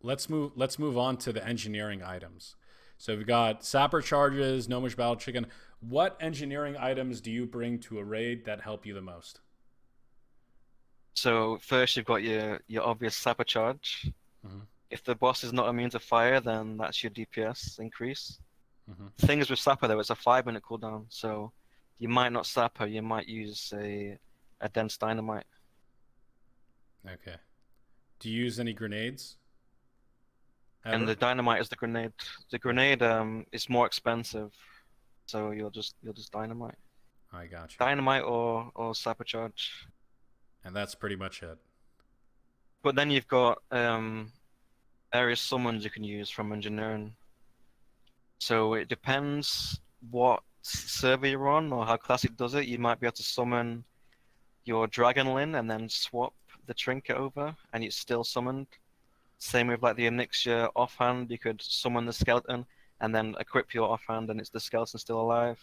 Let's move on to the engineering items. So we've got sapper charges, gnomish battle chicken. What engineering items do you bring to a raid that help you the most? So first you've got your obvious Sapper Charge. Mm-hmm. If the boss is not immune to fire, then that's your DPS increase. Mm-hmm. Thing is with Sapper though, it's a 5 minute cooldown, so you might not Sapper, you might use a dense dynamite. Okay. Do you use any grenades? And Ever? the dynamite is the grenade. The Yeah. grenade is more expensive, so you'll just dynamite. I got you. Dynamite or Sapper Charge. And that's pretty much it. But then you've got various summons you can use from engineering. So it depends what server you're on or how Classic does it. You might be able to summon your Dragonlin and then swap the trinket over, and it's still summoned. Same with like the Onyxia offhand, you could summon the skeleton and then equip your offhand, and it's the skeleton still alive.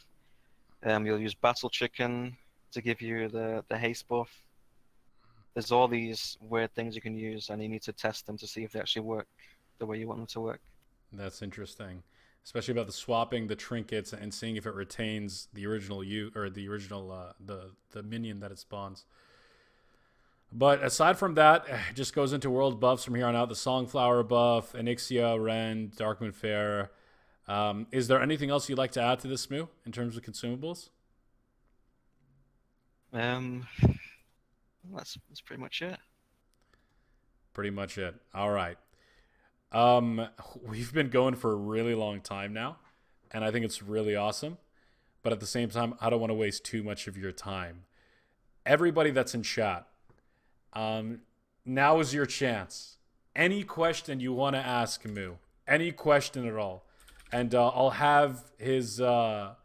You'll use Battle Chicken to give you the haste buff. There's all these weird things you can use, and you need to test them to see if they actually work the way you want them to work. That's interesting. Especially about the swapping the trinkets and seeing if it retains the original you or the original the minion that it spawns. But aside from that, it just goes into world buffs from here on out. The Songflower buff, Onyxia, Ren, Darkmoon Fair. Is there anything else you'd like to add to this, Moo, in terms of consumables? Um, that's pretty much it. Pretty much it. All right. Um, we've been going for a really long time now, and I think it's really awesome. But at the same time, I don't want to waste too much of your time. Everybody that's in chat, um, now is your chance. Any question you want to ask Moo, any question at all, and I'll have his. Let's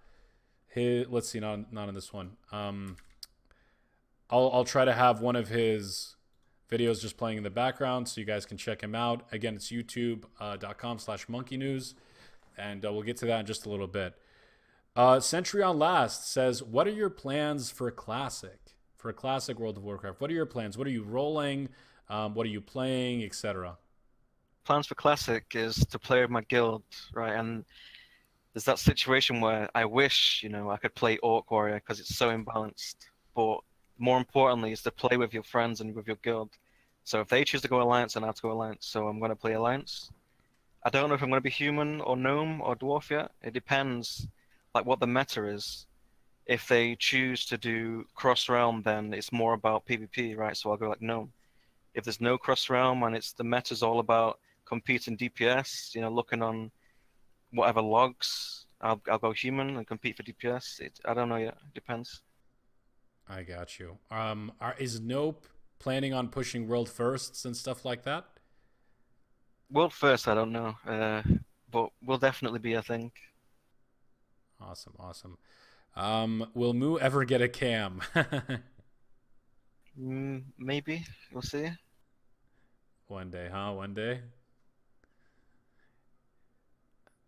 see, not in this one. I'll try to have one of his videos just playing in the background so you guys can check him out. Again, it's youtube.com/monkeynews, and we'll get to that in just a little bit. Century on Last says, what are your plans for Classic? For a Classic World of Warcraft? What are your plans? What are you rolling? What are you playing, etc.? Plans for Classic is to play with my guild, right? And there's that situation where I wish, I could play Orc Warrior because it's so imbalanced. But more importantly, is to play with your friends and with your guild. So if they choose to go Alliance, then I have to go Alliance. So I'm going to play Alliance. I don't know if I'm going to be human or gnome or dwarf yet. It depends, like what the meta is. If they choose to do cross realm, then it's more about PvP, right? So I'll go like gnome. If there's no cross realm and it's the meta's all about competing DPS, looking on whatever logs, I'll go human and compete for DPS. I don't know yet. It depends. I got you. Is Nope planning on pushing world firsts and stuff like that? World first, I don't know, but will definitely be a thing. Awesome, awesome. Will Moo ever get a cam? Maybe we'll see. One day, huh? One day.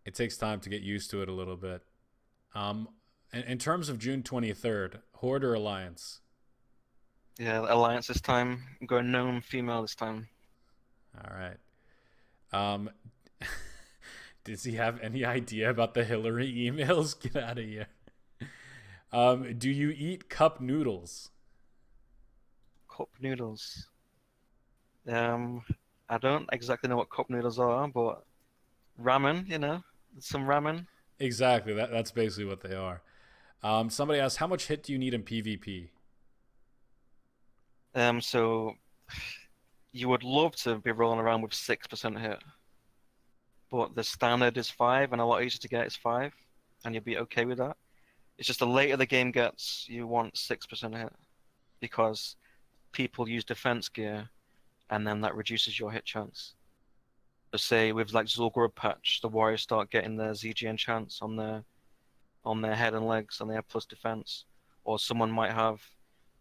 It takes time to get used to it a little bit. In terms of June 23rd, Horde or Alliance? Yeah, Alliance this time. I'm going gnome female this time. All right. Um, does he have any idea about the Hillary emails? Get out of here. Do you eat cup noodles? Cup noodles. I don't exactly know what cup noodles are, but ramen, some ramen. Exactly. That's basically what they are. Somebody asked, how much hit do you need in PvP? So you would love to be rolling around with 6% hit, but the standard is 5, and a lot easier to get is 5, and you'll be okay with that. It's just the later the game gets, you want 6% hit, because people use defense gear, and then that reduces your hit chance. So say with like Zul'Gurub patch, the warriors start getting their ZG enchants on their head and legs, and they have plus defense. Or someone might have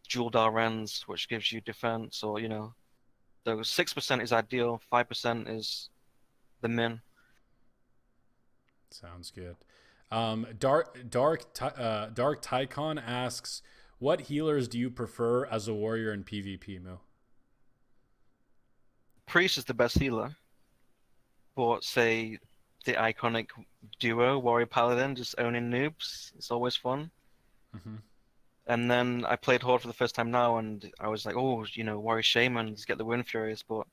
Jewel Rens, which gives you defense, or so 6% is ideal, 5% is the min. Sounds good. Dark Tycon asks, what healers do you prefer as a warrior in PvP, Moo? Priest is the best healer, but say the iconic duo, Warrior Paladin, just owning noobs, it's always fun. Mm-hmm. And then I played Horde for the first time now, and I was like, oh, Warrior Shamans, get the Wind Furies, but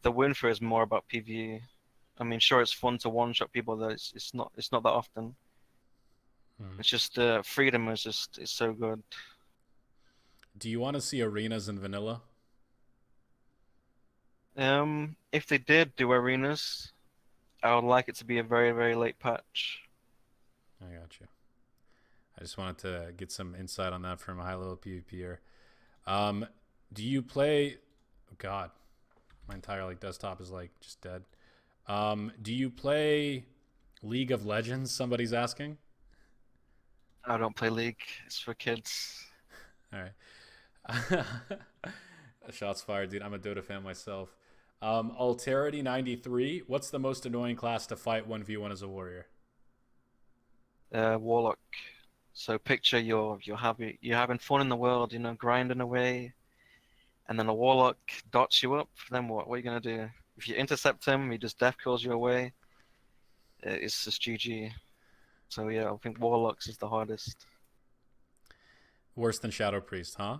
the Wind Fury is more about PvE. I mean, sure, it's fun to one-shot people, but it's not that often. Mm. It's just freedom is so good. Do you want to see arenas in vanilla? If they did do arenas, I would like it to be a very, very late patch. I got you. I just wanted to get some insight on that from a high-level PvPer. Do you play? Oh God, my entire desktop is just dead. Do you play League of Legends? Somebody's asking. I don't play League. It's for kids. All right. Shots fired, dude. I'm a Dota fan myself. Alterity 93. What's the most annoying class to fight 1v1 as a warrior? Warlock. So picture you're having fun in the world, grinding away, and then a warlock dots you up. Then what? What are you gonna do? If you intercept him, he just death kills you away. It's just GG. So yeah, I think warlocks is the hardest. Worse than Shadow Priest, huh?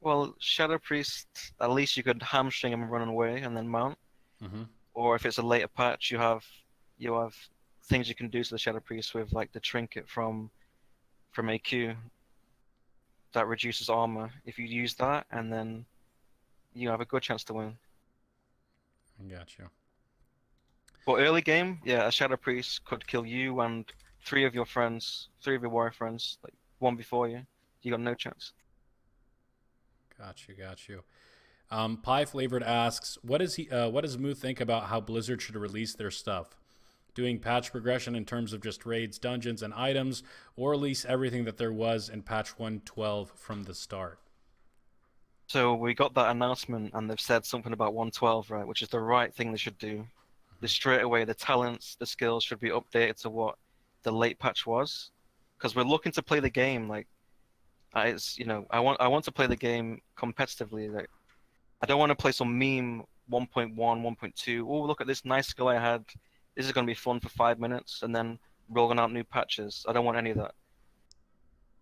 Well, Shadow Priest, at least you could hamstring him and run away and then mount. Mm-hmm. Or if it's a later patch, you have things you can do to the Shadow Priest with like the trinket from AQ that reduces armor. If you use that, and then you have a good chance to win. I got you. But early game, yeah, a Shadow Priest could kill you and three of your warrior friends, like one before you. You got no chance. Got you. Pie Flavored asks, what does Moo think about how Blizzard should release their stuff? Doing patch progression in terms of just raids, dungeons, and items, or release everything that there was in patch 112 from the start? So we got that announcement, and they've said something about 112, right? Which is the right thing they should do. Straight away, the talents, the skills should be updated to what the late patch was, because we're looking to play the game I want to play the game competitively. Like, I don't want to play some meme 1.1, 1.2. Oh, look at this nice skill I had. This is going to be fun for 5 minutes, and then rolling out new patches. I don't want any of that.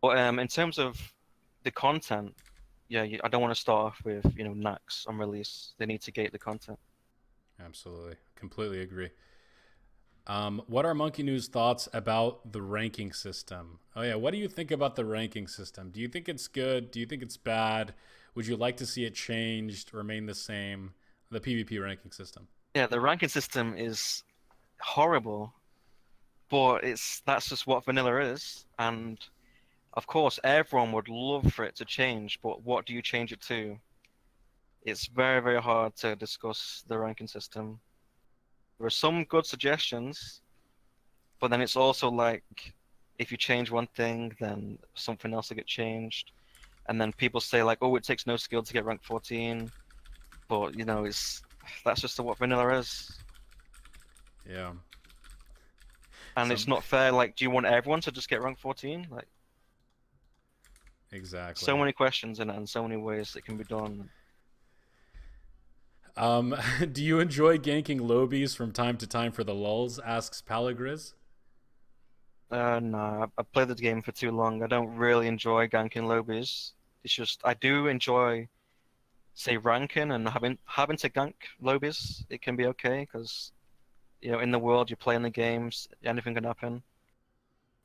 But in terms of the content, yeah, I don't want to start off with Nax on release. They need to gate the content. Absolutely. Completely agree. What are Monkeynews' thoughts about the ranking system? Oh yeah, what do you think about the ranking system? Do you think it's good? Do you think it's bad? Would you like to see it changed, remain the same? The PvP ranking system. Yeah, the ranking system is horrible, but that's just what vanilla is. And of course, everyone would love for it to change, but what do you change it to? It's very, very hard to discuss the ranking system. There are some good suggestions, but then it's also like if you change one thing, then something else will get changed. And then people say like, oh, it takes no skill to get rank 14, but that's just what vanilla is. Yeah. And it's not fair. Like, do you want everyone to just get rank 14? Like, exactly. So many questions in it, and so many ways it can be done. Do you enjoy ganking lobies from time to time for the lulz? Asks Palagriz. No, I've played the game for too long. I don't really enjoy ganking lobbies. It's just I do enjoy, say, ranking and having to gank lobbies. It can be okay because in the world you're playing the games, anything can happen.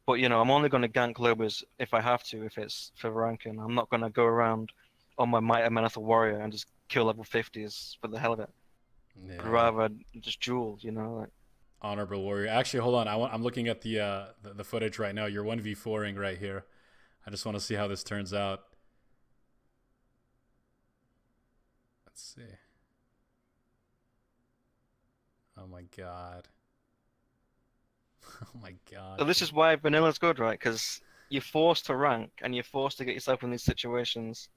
But I'm only going to gank lobbies if I have to, if it's for ranking. I'm not going to go around on my Might and Manatha Warrior and just kill level 50s for the hell of it. Yeah. I'd rather just duel, like. Honorable Warrior. Actually, hold on. I'm looking at the footage right now. You're 1v4ing right here. I just want to see how this turns out. Let's see. Oh my god. Oh my god. So this is why vanilla's good, right? Because you're forced to rank and you're forced to get yourself in these situations.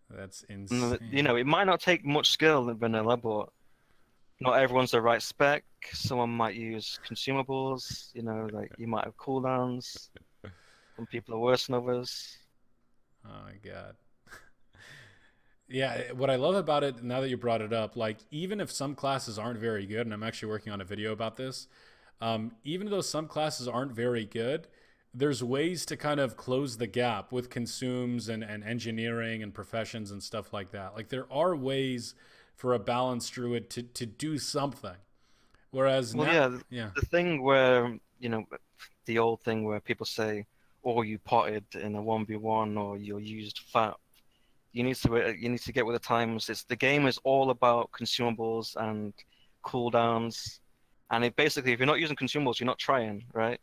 That's And, insane. it might not take much skill in vanilla, but not everyone's the right spec. Someone might use consumables, like you might have cooldowns. Some people are worse than others. Oh my god. Yeah, what I love about it, now that you brought it up, like even if some classes aren't very good, and I'm actually working on a video about this, even though some classes aren't very good, there's ways to kind of close the gap with consumes and engineering and professions and stuff like that. Like there are ways for a balanced druid to do something. Whereas Well, now, yeah, yeah, the thing where, the old thing where people say, "Oh, you potted in a 1v1 or you used FAP." You need to get with the times. The game is all about consumables and cooldowns, and basically, if you're not using consumables, you're not trying, right?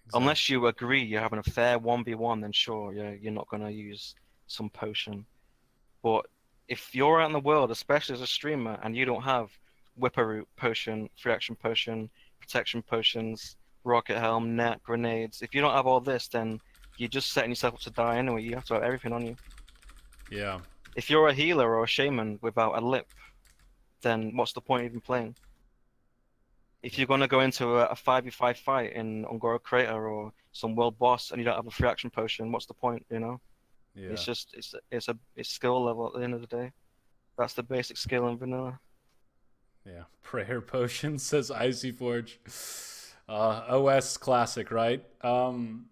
exactly. Unless you agree you're having a fair 1v1, then sure, yeah, you're not gonna use some potion. But if you're out in the world, especially as a streamer, and you don't have Whipper potion, free action potion, protection potions, rocket helm, net, grenades, if you don't have all this, then you're just setting yourself up to die anyway. You have to have everything on you. Yeah, If you're a healer or a shaman without a lip, then what's the point of even playing? If you're gonna go into a 5v5 fight in Ungoro Crater or some world boss and you don't have a free action potion, what's the point, It's yeah. just it's skill level at the end of the day. That's the basic skill in vanilla. Yeah, prayer potion says Icy Forge. OS classic, right? Final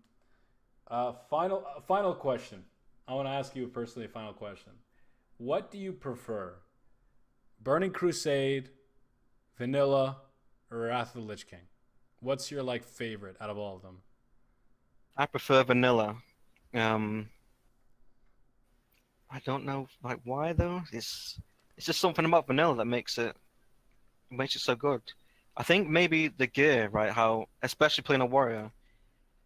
question. I want to ask you personally a final question. What do you prefer? Burning Crusade, Vanilla, or Wrath of the Lich King? What's your like favorite out of all of them? I prefer vanilla. Um, I don't know like why though. It's just something about vanilla that makes it so good. I think maybe the gear, right? How especially playing a warrior,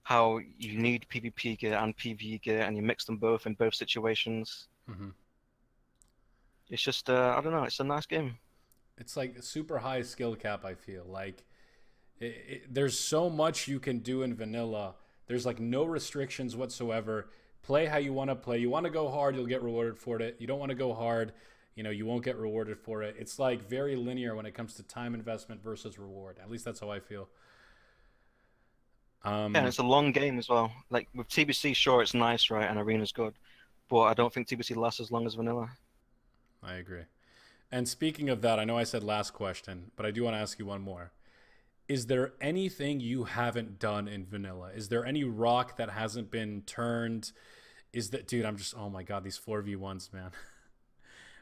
how you need PvP gear and PvE gear, and you mix them both in both situations. Mm-hmm. It's just I don't know. It's a nice game. It's like a super high skill cap. I feel like there's so much you can do in vanilla. There's like no restrictions whatsoever. Play how you want to play. You want to go hard, you'll get rewarded for it. You don't want to go hard, you won't get rewarded for it. It's like very linear when it comes to time investment versus reward. At least that's how I feel. Yeah, and it's a long game as well. Like with TBC, sure, it's nice, right? And arena's good, but I don't think TBC lasts as long as vanilla. I agree. And speaking of that, I know I said last question, but I do want to ask you one more. Is there anything you haven't done in vanilla? Is there any rock that hasn't been turned? Is that, dude? I'm just, oh my god, these 4v1s, man.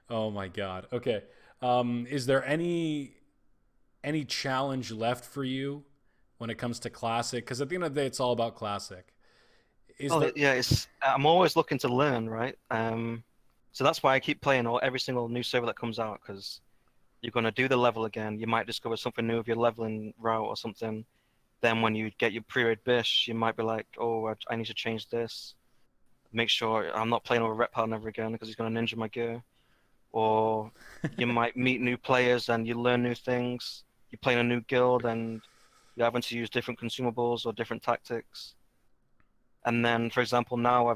Oh my god. Okay. Is there any challenge left for you when it comes to classic? Because at the end of the day, it's all about classic. Is Oh there? yeah, it's I'm always looking to learn, right? So that's why I keep playing every single new server that comes out because you're gonna do the level again. You might discover something new with your leveling route or something. Then when you get your pre-raid BiS, you might be like, oh, I need to change this. Make sure I'm not playing over Ret Paladin ever again because he's gonna ninja my gear. Or you might meet new players and you learn new things. You play in a new guild and you're having to use different consumables or different tactics. And then, for example, now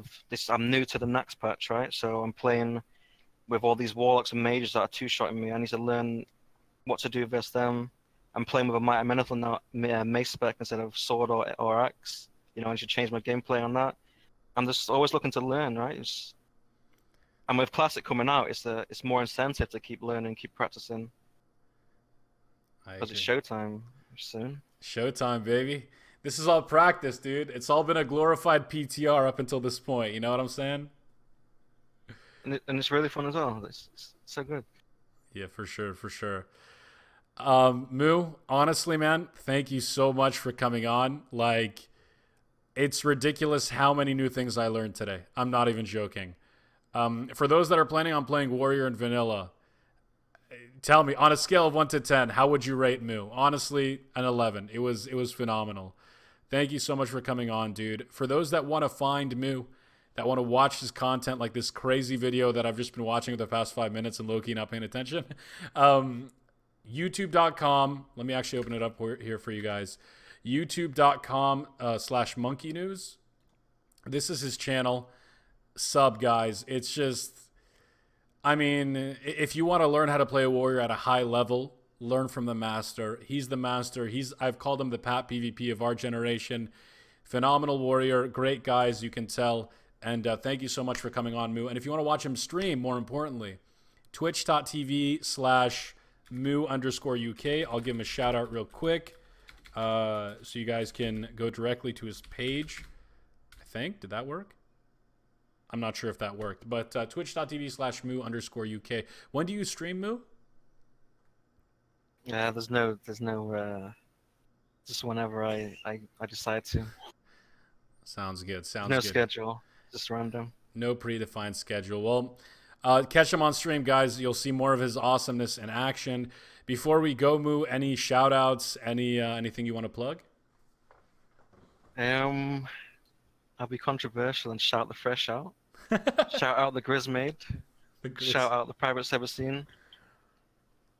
I'm new to the Nax patch, right? So I'm playing with all these warlocks and mages that are two-shotting me. I need to learn what to do versus them. I'm playing with a Mighty Minotaur now, mace spec instead of sword or axe. I should change my gameplay on that. I'm just always looking to learn, right? And with Classic coming out, it's more incentive to keep learning, keep practicing, I because it's agree. showtime soon. Showtime, baby. This is all practice, dude. It's all been a glorified PTR up until this point. You know what I'm saying? And it's really fun as well. It's so good. Yeah, for sure, for sure. Moo, honestly, man, thank you so much for coming on. Like, it's ridiculous how many new things I learned today. I'm not even joking. For those that are planning on playing Warrior and Vanilla, tell me on a scale of 1 to 10, how would you rate Moo? Honestly, an 11. It was phenomenal. Thank you so much for coming on, dude. For those that want to find Moo, that want to watch his content, like this crazy video that I've just been watching for the past 5 minutes and low-key not paying attention, youtube.com, let me actually open it up here for you guys, youtube.com/monkeynews. This is his channel. Sub, guys. It's just, I mean, if you want to learn how to play a warrior at a high level, learn from the master. He's the master. I've called him the Pat PvP of our generation. Phenomenal warrior. Great guys, you can tell. And thank you so much for coming on, Moo. And if you want to watch him stream, more importantly, twitch.tv/Moo_UK. I'll give him a shout out real quick so you guys can go directly to his page. I think. Did that work? I'm not sure if that worked. But twitch.tv/Moo_UK. When do you stream, Moo? Yeah, there's no just whenever I decide to. Sounds good. Sounds no good. schedule. Just random. No predefined schedule. Well, catch him on stream, guys. You'll see more of his awesomeness in action. Before we go, Moo, any shout outs, anything you want to plug? I'll be controversial and shout the fresh out. Shout out the Grizzmade. Shout out the private server scene.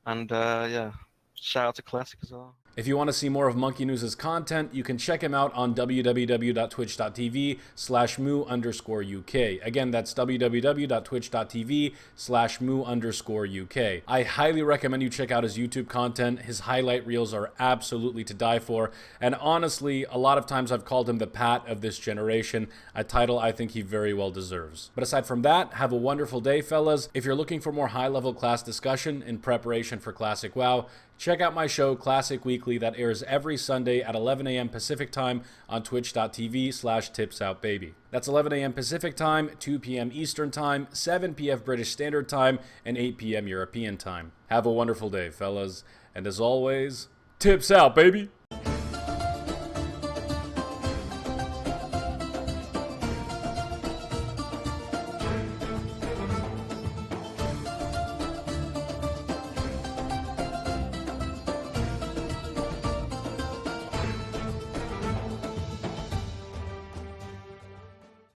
And yeah, shout out to Classic as well. If you want to see more of Monkey News' content, you can check him out on www.twitch.tv/Moo_UK. Again, that's www.twitch.tv/Moo_UK. I highly recommend you check out his YouTube content. His highlight reels are absolutely to die for. And honestly, a lot of times I've called him the Pat of this generation, a title I think he very well deserves. But aside from that, have a wonderful day, fellas. If you're looking for more high-level class discussion in preparation for Classic WoW, check out my show, Classic Weekly, that airs every Sunday at 11 a.m. Pacific Time on twitch.tv/tipsoutbaby. That's 11 a.m. Pacific Time, 2 p.m. Eastern Time, 7 p.m. British Standard Time, and 8 p.m. European Time. Have a wonderful day, fellas. And as always, tips out, baby!